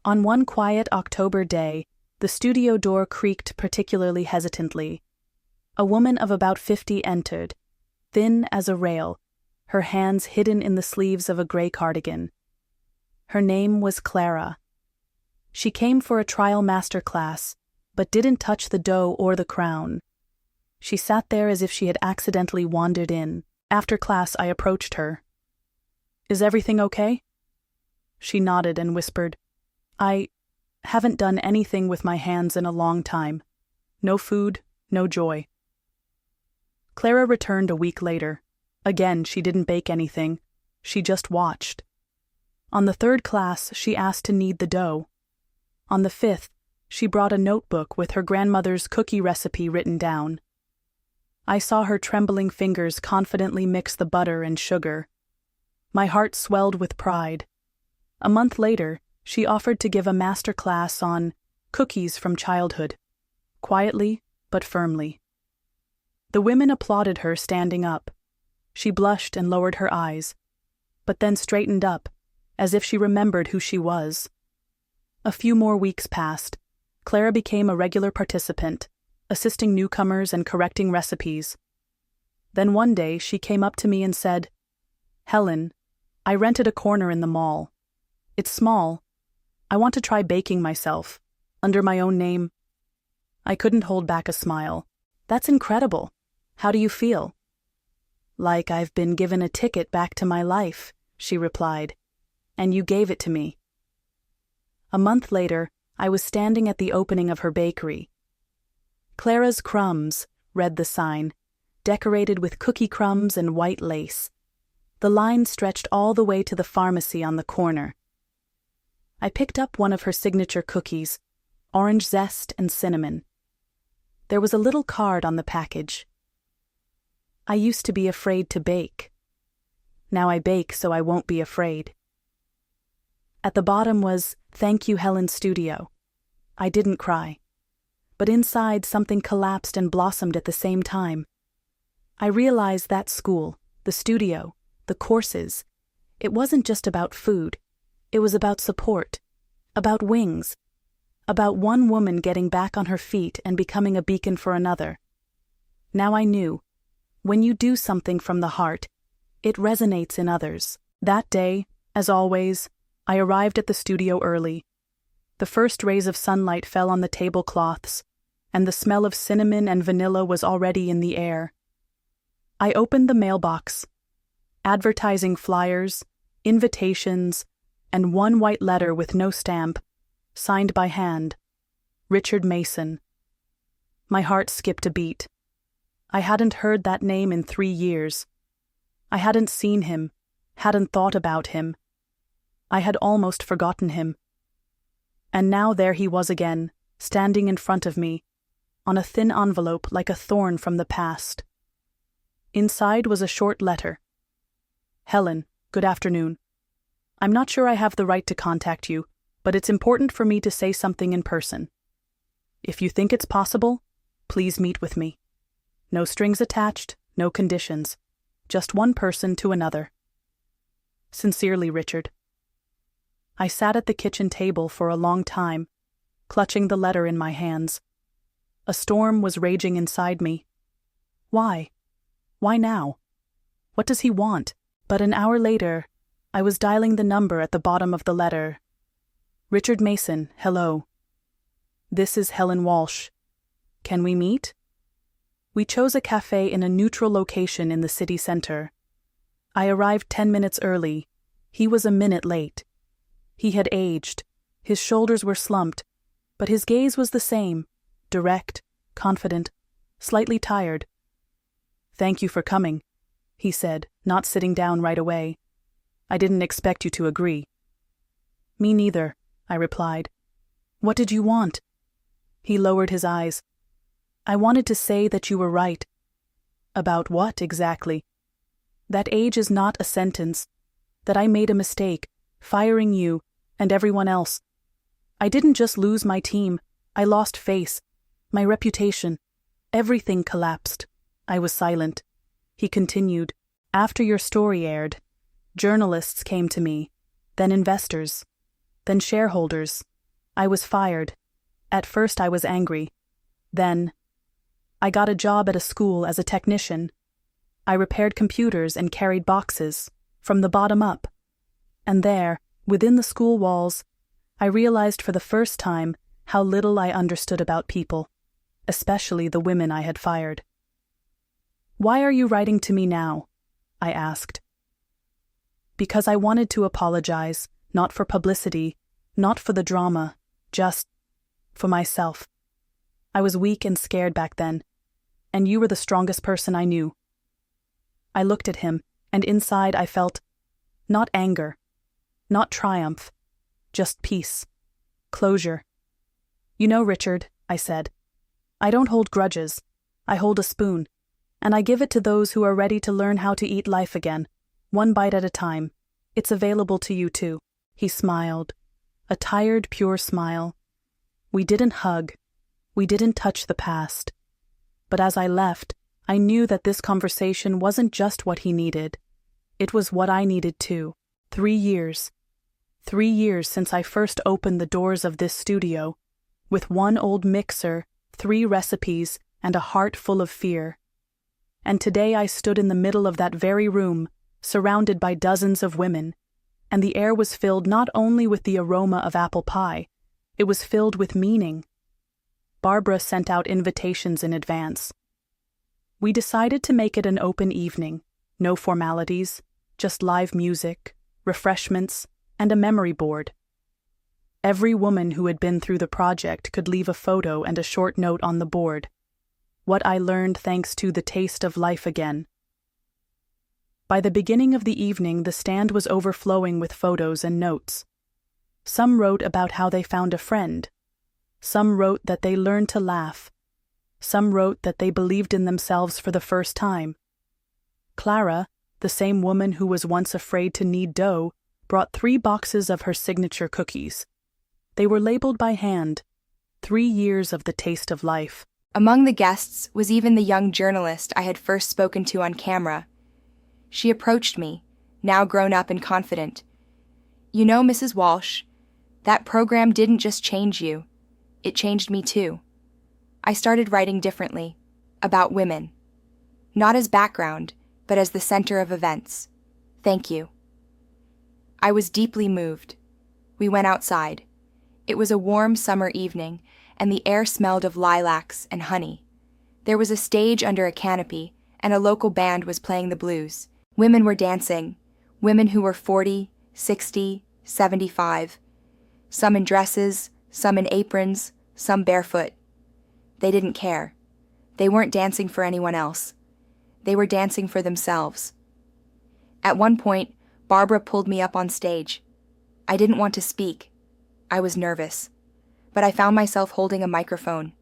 A: On one quiet October day, the studio door creaked particularly hesitantly. A woman of about 50 entered, thin as a rail, her hands hidden in the sleeves of a gray cardigan. Her name was Clara. She came for a trial master class, but didn't touch the dough or the crown. She sat there as if she had accidentally wandered in. After class, I approached her. "Is everything okay?" She nodded and whispered, "I haven't done anything with my hands in a long time. No food, no joy." Clara returned a week later. Again, she didn't bake anything. She just watched. On the third class, she asked to knead the dough. On the fifth, she brought a notebook with her grandmother's cookie recipe written down. I saw her trembling fingers confidently mix the butter and sugar. My heart swelled with pride. A month later, she offered to give a master class on cookies from childhood, quietly but firmly. The women applauded her standing up. She blushed and lowered her eyes, but then straightened up, as if she remembered who she was. A few more weeks passed. Clara became a regular participant, assisting newcomers and correcting recipes. Then one day she came up to me and said, "Helen, I rented a corner in the mall. It's small. I want to try baking myself, under my own name." I couldn't hold back a smile. "That's incredible. How do you feel?" "Like I've been given a ticket back to my life," she replied, "and you gave it to me." A month later, I was standing at the opening of her bakery. "Clara's Crumbs," read the sign, decorated with cookie crumbs and white lace. The line stretched all the way to the pharmacy on the corner. I picked up one of her signature cookies, orange zest and cinnamon. There was a little card on the package. "I used to be afraid to bake. Now I bake so I won't be afraid." At the bottom was, "Thank you, Helen Studio." I didn't cry, but inside something collapsed and blossomed at the same time. I realized that school, the studio, the courses, it wasn't just about food. It was about support, about wings, about one woman getting back on her feet and becoming a beacon for another. Now I knew, when you do something from the heart, it resonates in others. That day, as always, I arrived at the studio early. The first rays of sunlight fell on the tablecloths, and the smell of cinnamon and vanilla was already in the air. I opened the mailbox. Advertising flyers, invitations, and one white letter with no stamp, signed by hand, Richard Mason. My heart skipped a beat. I hadn't heard that name in 3 years. I hadn't seen him, hadn't thought about him. I had almost forgotten him. And now there he was again, standing in front of me, on a thin envelope like a thorn from the past. Inside was a short letter. "Helen, good afternoon. I'm not sure I have the right to contact you, but it's important for me to say something in person. If you think it's possible, please meet with me. No strings attached, no conditions. Just one person to another. Sincerely, Richard." I sat at the kitchen table for a long time, clutching the letter in my hands. A storm was raging inside me. Why? Why now? What does he want? But an hour later, I was dialing the number at the bottom of the letter. "Richard Mason, hello. This is Helen Walsh. Can we meet?" We chose a cafe in a neutral location in the city center. I arrived 10 minutes early. He was a minute late. He had aged. His shoulders were slumped, but his gaze was the same, direct, confident, slightly tired. "Thank you for coming," he said, not sitting down right away. "I didn't expect you to agree." "Me neither," I replied. "What did you want?" He lowered his eyes. "I wanted to say that you were right." "About what, exactly?" "That age is not a sentence. That I made a mistake, firing you and everyone else. I didn't just lose my team. I lost face, my reputation. Everything collapsed." I was silent. He continued, "After your story aired, journalists came to me, then investors, then shareholders. I was fired. At first I was angry. Then I got a job at a school as a technician. I repaired computers and carried boxes, from the bottom up. And there, within the school walls, I realized for the first time how little I understood about people, especially the women I had fired. "Why are you writing to me now?" I asked. Because I wanted to apologize, not for publicity, not for the drama, just for myself. I was weak and scared back then, and you were the strongest person I knew. I looked at him, and inside I felt not anger, not triumph, just peace, closure. "You know, Richard," I said, "I don't hold grudges. I hold a spoon, and I give it to those who are ready to learn how to eat life again, one bite at a time. It's available to you too." He smiled, a tired, pure smile. We didn't hug. We didn't touch the past. But as I left, I knew that this conversation wasn't just what he needed. It was what I needed too. 3 years. 3 years since I first opened the doors of this studio, with one old mixer, 3 recipes, and a heart full of fear. And today I stood in the middle of that very room, surrounded by dozens of women, and the air was filled not only with the aroma of apple pie, it was filled with meaning. Barbara sent out invitations in advance. We decided to make it an open evening, no formalities, just live music, refreshments, and a memory board. Every woman who had been through the project could leave a photo and a short note on the board. What I learned thanks to the taste of life again. By the beginning of the evening, the stand was overflowing with photos and notes. Some wrote about how they found a friend. Some wrote that they learned to laugh. Some wrote that they believed in themselves for the first time. Clara, the same woman who was once afraid to knead dough, brought 3 boxes of her signature cookies. They were labeled by hand, 3 years of the taste of life.
B: Among the guests was even the young journalist I had first spoken to on camera. She approached me, now grown up and confident. "You know, Mrs. Walsh, that program didn't just change you. It changed me too. I started writing differently, about women. Not as background, but as the center of events. Thank you." I was deeply moved. We went outside. It was a warm summer evening, and the air smelled of lilacs and honey. There was a stage under a canopy, and a local band was playing the blues. Women were dancing, women who were 40, 60, 75. Some in dresses, some in aprons, some barefoot. They didn't care. They weren't dancing for anyone else. They were dancing for themselves. At one point, Barbara pulled me up on stage. I didn't want to speak. I was nervous. But I found myself holding a microphone.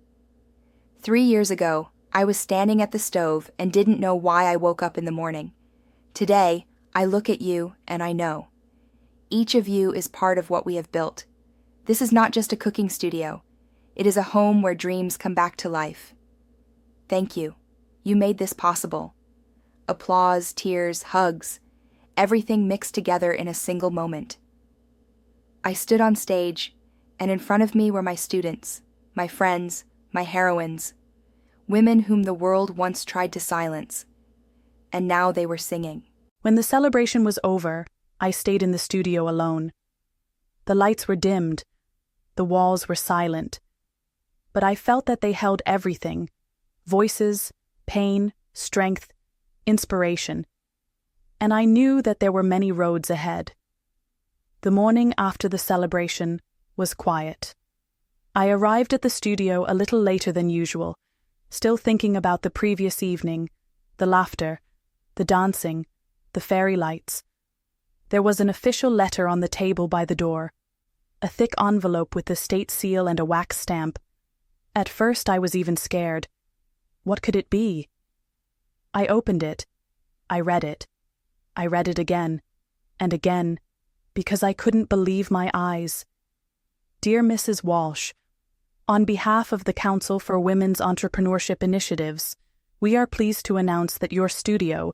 B: 3 years ago, I was standing at the stove and didn't know why I woke up in the morning. Today, I look at you and I know. Each of you is part of what we have built. This is not just a cooking studio. It is a home where dreams come back to life. Thank you. You made this possible. Applause, tears, hugs, everything mixed together in a single moment. I stood on stage, and in front of me were my students, my friends, my heroines, women whom the world once tried to silence, and now they were singing.
A: When the celebration was over, I stayed in the studio alone. The lights were dimmed, the walls were silent, but I felt that they held everything: voices, pain, strength, inspiration. And I knew that there were many roads ahead. The morning after the celebration was quiet. I arrived at the studio a little later than usual, still thinking about the previous evening, the laughter, the dancing, the fairy lights. There was an official letter on the table by the door, a thick envelope with the state seal and a wax stamp. At first I was even scared. What could it be? I opened it. I read it. I read it again, and again, because I couldn't believe my eyes. Dear Mrs. Walsh, on behalf of the Council for Women's Entrepreneurship Initiatives, we are pleased to announce that your studio,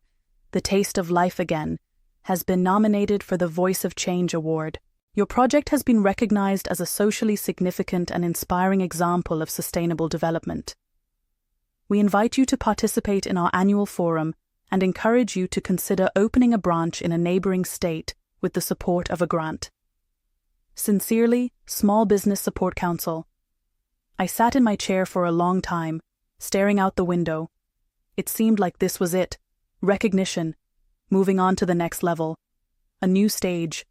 A: The Taste of Life Again, has been nominated for the Voice of Change Award. Your project has been recognized as a socially significant and inspiring example of sustainable development. We invite you to participate in our annual forum and encourage you to consider opening a branch in a neighboring state with the support of a grant. Sincerely, Small Business Support Council. I sat in my chair for a long time, staring out the window. It seemed like this was it. Recognition. Moving on to the next level. A new stage.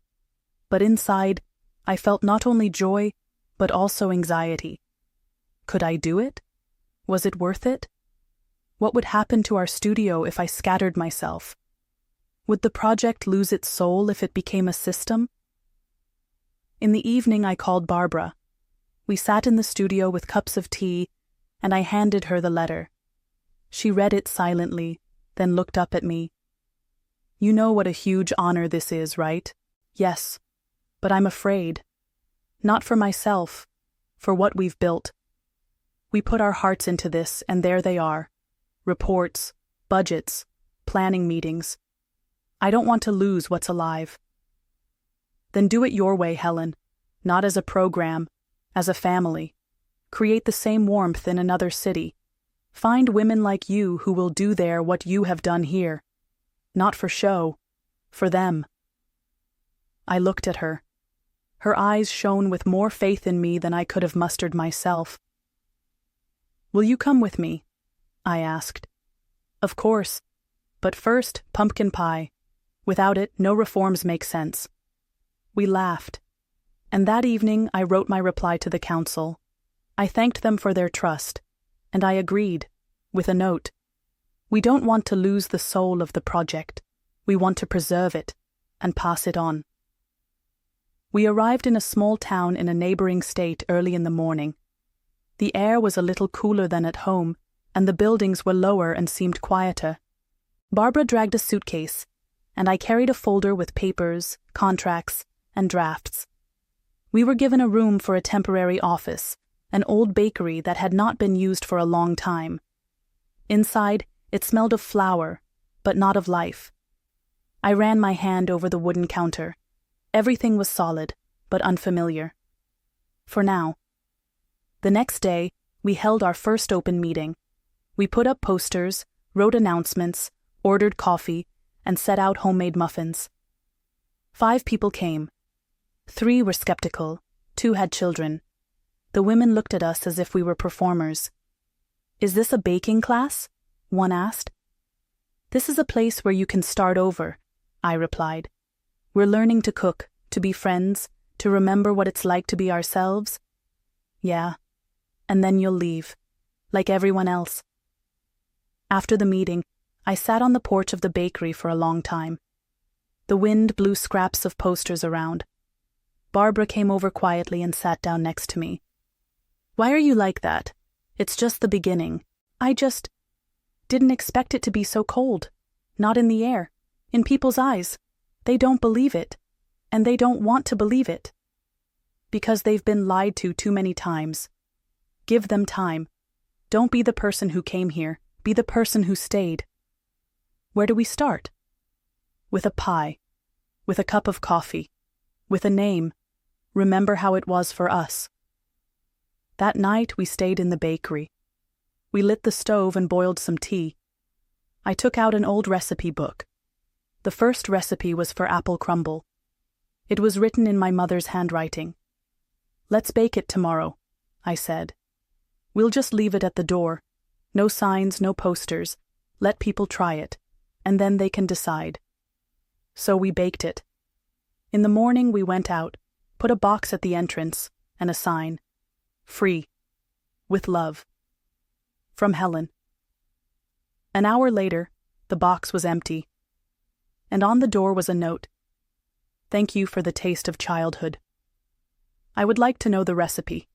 A: But inside, I felt not only joy, but also anxiety. Could I do it? Was it worth it? What would happen to our studio if I scattered myself? Would the project lose its soul if it became a system? In the evening, I called Barbara. We sat in the studio with cups of tea, and I handed her the letter. She read it silently, then looked up at me. You know what a huge honor this is, right? Yes, but I'm afraid. Not for myself, for what we've built. We put our hearts into this, and there they are. Reports, budgets, planning meetings. I don't want to lose what's alive. Then do it your way, Helen. Not as a program, as a family. Create the same warmth in another city. Find women like you who will do there what you have done here. Not for show, for them. I looked at her. Her eyes shone with more faith in me than I could have mustered myself. Will you come with me? I asked. Of course, but first, pumpkin pie. Without it, no reforms make sense. We laughed, and that evening I wrote my reply to the council. I thanked them for their trust, and I agreed, with a note. We don't want to lose the soul of the project. We want to preserve it and pass it on. We arrived in a small town in a neighboring state early in the morning. The air was a little cooler than at home, and the buildings were lower and seemed quieter. Barbara dragged a suitcase, and I carried a folder with papers, contracts, and drafts. We were given a room for a temporary office, an old bakery that had not been used for a long time. Inside, it smelled of flour, but not of life. I ran my hand over the wooden counter. Everything was solid, but unfamiliar. For now. The next day, we held our first open meeting. We put up posters, wrote announcements, ordered coffee, and set out homemade muffins. 5 people came. 3 were skeptical, 2 had children. The women looked at us as if we were performers. Is this a baking class? One asked. This is a place where you can start over, I replied. We're learning to cook, to be friends, to remember what it's like to be ourselves. Yeah, and then you'll leave, like everyone else. After the meeting, I sat on the porch of the bakery for a long time. The wind blew scraps of posters around. Barbara came over quietly and sat down next to me. Why are you like that? It's just the beginning. I just didn't expect it to be so cold. Not in the air, in people's eyes. They don't believe it, and they don't want to believe it. Because they've been lied to too many times. Give them time. Don't be the person who came here. Be the person who stayed. Where do we start? With a pie. With a cup of coffee. With a name. Remember how it was for us. That night we stayed in the bakery. We lit the stove and boiled some tea. I took out an old recipe book. The first recipe was for apple crumble. It was written in my mother's handwriting. Let's bake it tomorrow, I said. We'll just leave it at the door. No signs, no posters. Let people try it, and then they can decide. So we baked it. In the morning we went out, put a box at the entrance, and a sign. Free. With love. From Helen. An hour later, the box was empty. And on the door was a note. Thank you for the taste of childhood. I would like to know the recipe.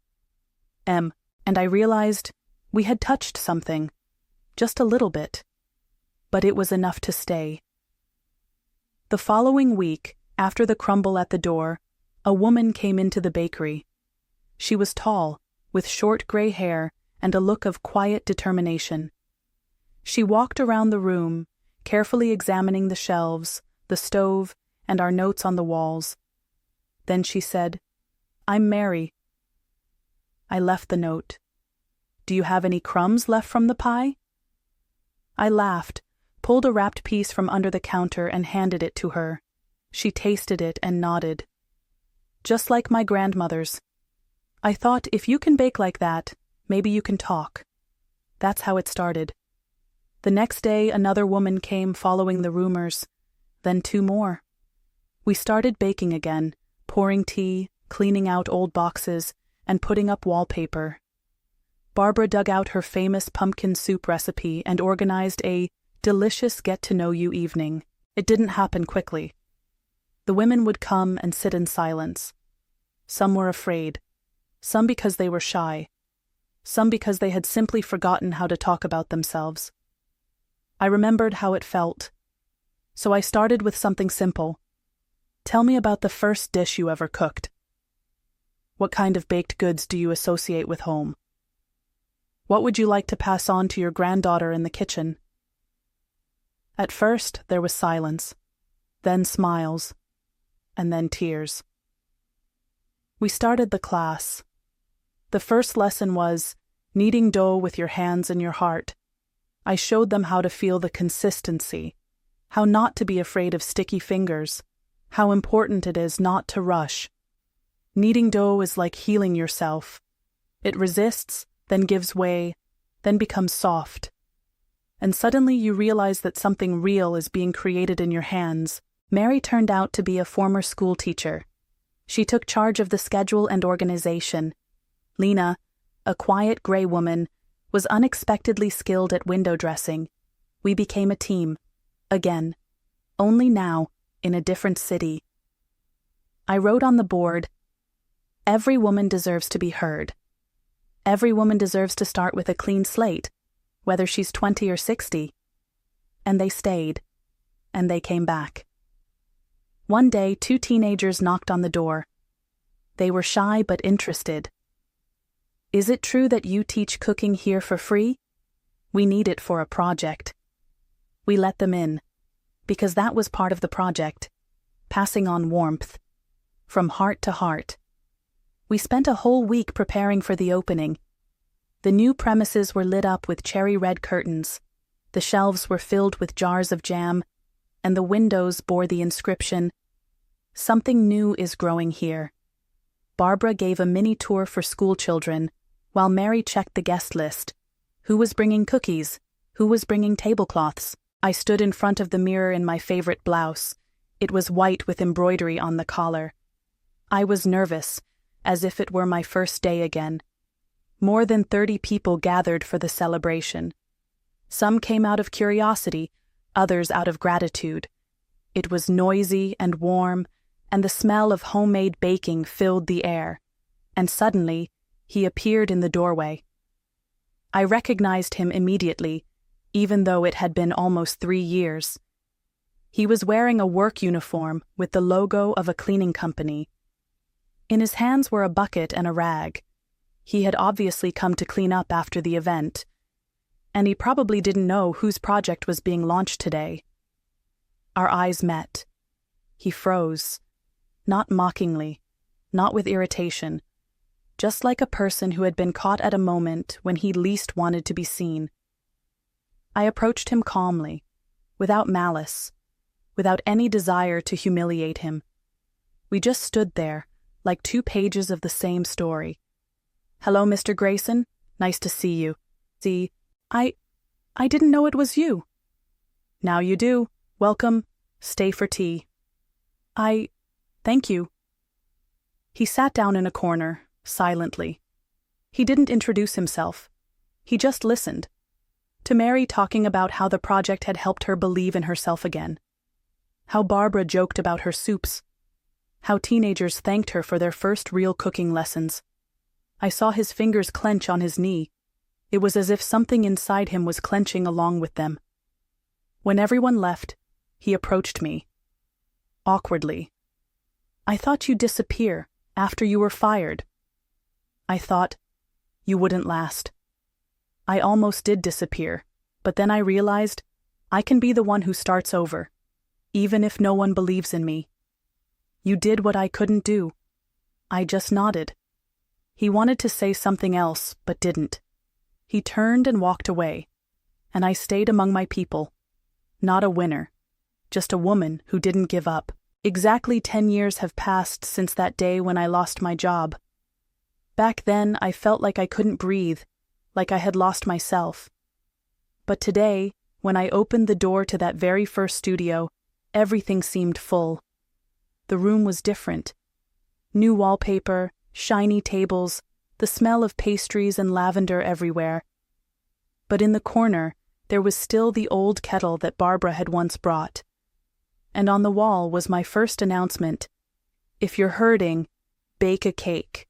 A: M. And I realized we had touched something. Just a little bit. But it was enough to stay. The following week, after the crumble at the door, a woman came into the bakery. She was tall, with short gray hair and a look of quiet determination. She walked around the room, carefully examining the shelves, the stove, and our notes on the walls. Then she said, I'm Mary. I left the note. Do you have any crumbs left from the pie? I laughed, pulled a wrapped piece from under the counter and handed it to her. She tasted it and nodded. Just like my grandmother's. I thought, if you can bake like that, maybe you can talk. That's how it started. The next day, another woman came following the rumors, then 2 more. We started baking again, pouring tea, cleaning out old boxes, and putting up wallpaper. Barbara dug out her famous pumpkin soup recipe and organized a delicious get-to-know-you evening. It didn't happen quickly. The women would come and sit in silence. Some were afraid, some because they were shy, some because they had simply forgotten how to talk about themselves. I remembered how it felt, so I started with something simple. Tell me about the first dish you ever cooked. What kind of baked goods do you associate with home? What would you like to pass on to your granddaughter in the kitchen? At first, there was silence, then smiles, and then tears. We started the class. The first lesson was kneading dough with your hands and your heart. I showed them how to feel the consistency, how not to be afraid of sticky fingers, how important it is not to rush. Kneading dough is like healing yourself. It resists, then gives way, then becomes soft. And suddenly you realize that something real is being created in your hands. Mary turned out to be a former school teacher. She took charge of the schedule and organization. Lena, a quiet gray woman, was unexpectedly skilled at window dressing. We became a team. Again. Only now, in a different city. I wrote on the board, "Every woman deserves to be heard. Every woman deserves to start with a clean slate, whether she's 20 or 60. And they stayed. And they came back. One day, 2 teenagers knocked on the door. They were shy but interested. "Is it true that you teach cooking here for free? We need it for a project." We let them in, because that was part of the project, passing on warmth, from heart to heart. We spent a whole week preparing for the opening. The new premises were lit up with cherry-red curtains. The shelves were filled with jars of jam, and the windows bore the inscription, "Something new is growing here." Barbara gave a mini tour for school children, while Mary checked the guest list. Who was bringing cookies? Who was bringing tablecloths? I stood in front of the mirror in my favorite blouse. It was white with embroidery on the collar. I was nervous, as if it were my first day again. More than 30 people gathered for the celebration. Some came out of curiosity, others out of gratitude. It was noisy and warm, and the smell of homemade baking filled the air. And suddenly, he appeared in the doorway. I recognized him immediately, even though it had been almost 3 years. He was wearing a work uniform with the logo of a cleaning company. In his hands were a bucket and a rag. He had obviously come to clean up after the event, and he probably didn't know whose project was being launched today. Our eyes met. He froze, not mockingly, not with irritation, just like a person who had been caught at a moment when he least wanted to be seen. I approached him calmly, without malice, without any desire to humiliate him. We just stood there, like 2 pages of the same story. "Hello, Mr. Grayson. Nice to see you. See, I didn't know it was you." "Now you do. Welcome. Stay for tea." Thank you." He sat down in a corner, silently. He didn't introduce himself. He just listened. To Mary talking about how the project had helped her believe in herself again. How Barbara joked about her soups. How teenagers thanked her for their first real cooking lessons. I saw his fingers clench on his knee. It was as if something inside him was clenching along with them. When everyone left, he approached me. Awkwardly. "I thought you'd disappear after you were fired." I thought, you wouldn't last. I almost did disappear, but then I realized I can be the one who starts over, even if no one believes in me. You did what I couldn't do. I just nodded. He wanted to say something else, but didn't. He turned and walked away, and I stayed among my people. Not a winner, just a woman who didn't give up. Exactly 10 years have passed since that day when I lost my job. Back then, I felt like I couldn't breathe, like I had lost myself. But today, when I opened the door to that very first studio, everything seemed full. The room was different. New wallpaper, shiny tables, the smell of pastries and lavender everywhere. But in the corner, there was still the old kettle that Barbara had once brought. And on the wall was my first announcement: if you're hurting, bake a cake.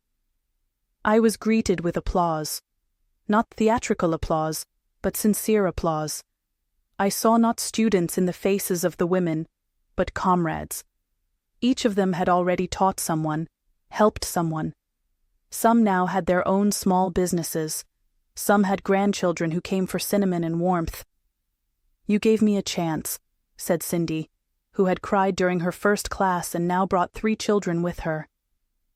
A: I was greeted with applause. Not theatrical applause, but sincere applause. I saw not students in the faces of the women, but comrades. Each of them had already taught someone, helped someone. Some now had their own small businesses. Some had grandchildren who came for cinnamon and warmth. "You gave me a chance," said Cindy, who had cried during her first class and now brought 3 children with her.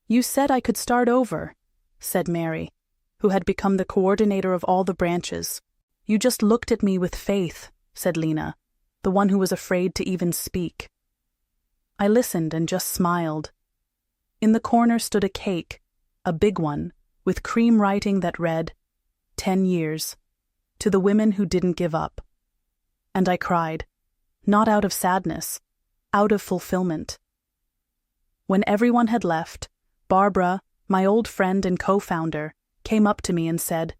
A: "You said I could start over," said Mary, who had become the coordinator of all the branches. "You just looked at me with faith," said Lena, the one who was afraid to even speak. I listened and just smiled. In the corner stood a cake, a big one, with cream writing that read, 10 years, to the women who didn't give up. And I cried, not out of sadness, out of fulfillment. When everyone had left, Barbara, my old friend and co-founder, came up to me and said,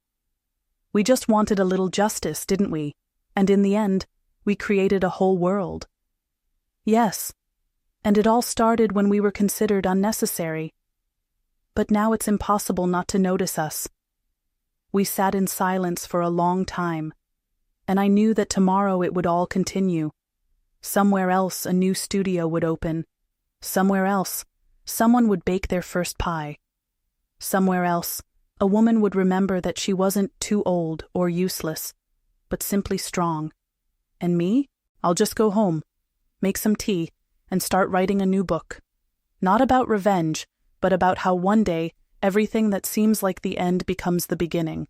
A: "We just wanted a little justice, didn't we? And in the end, we created a whole world." Yes, and it all started when we were considered unnecessary. But now it's impossible not to notice us. We sat in silence for a long time, and I knew that tomorrow it would all continue. Somewhere else a new studio would open. Somewhere else, someone would bake their first pie. Somewhere else, a woman would remember that she wasn't too old or useless, but simply strong. And me? I'll just go home, make some tea, and start writing a new book. Not about revenge, but about how one day everything that seems like the end becomes the beginning.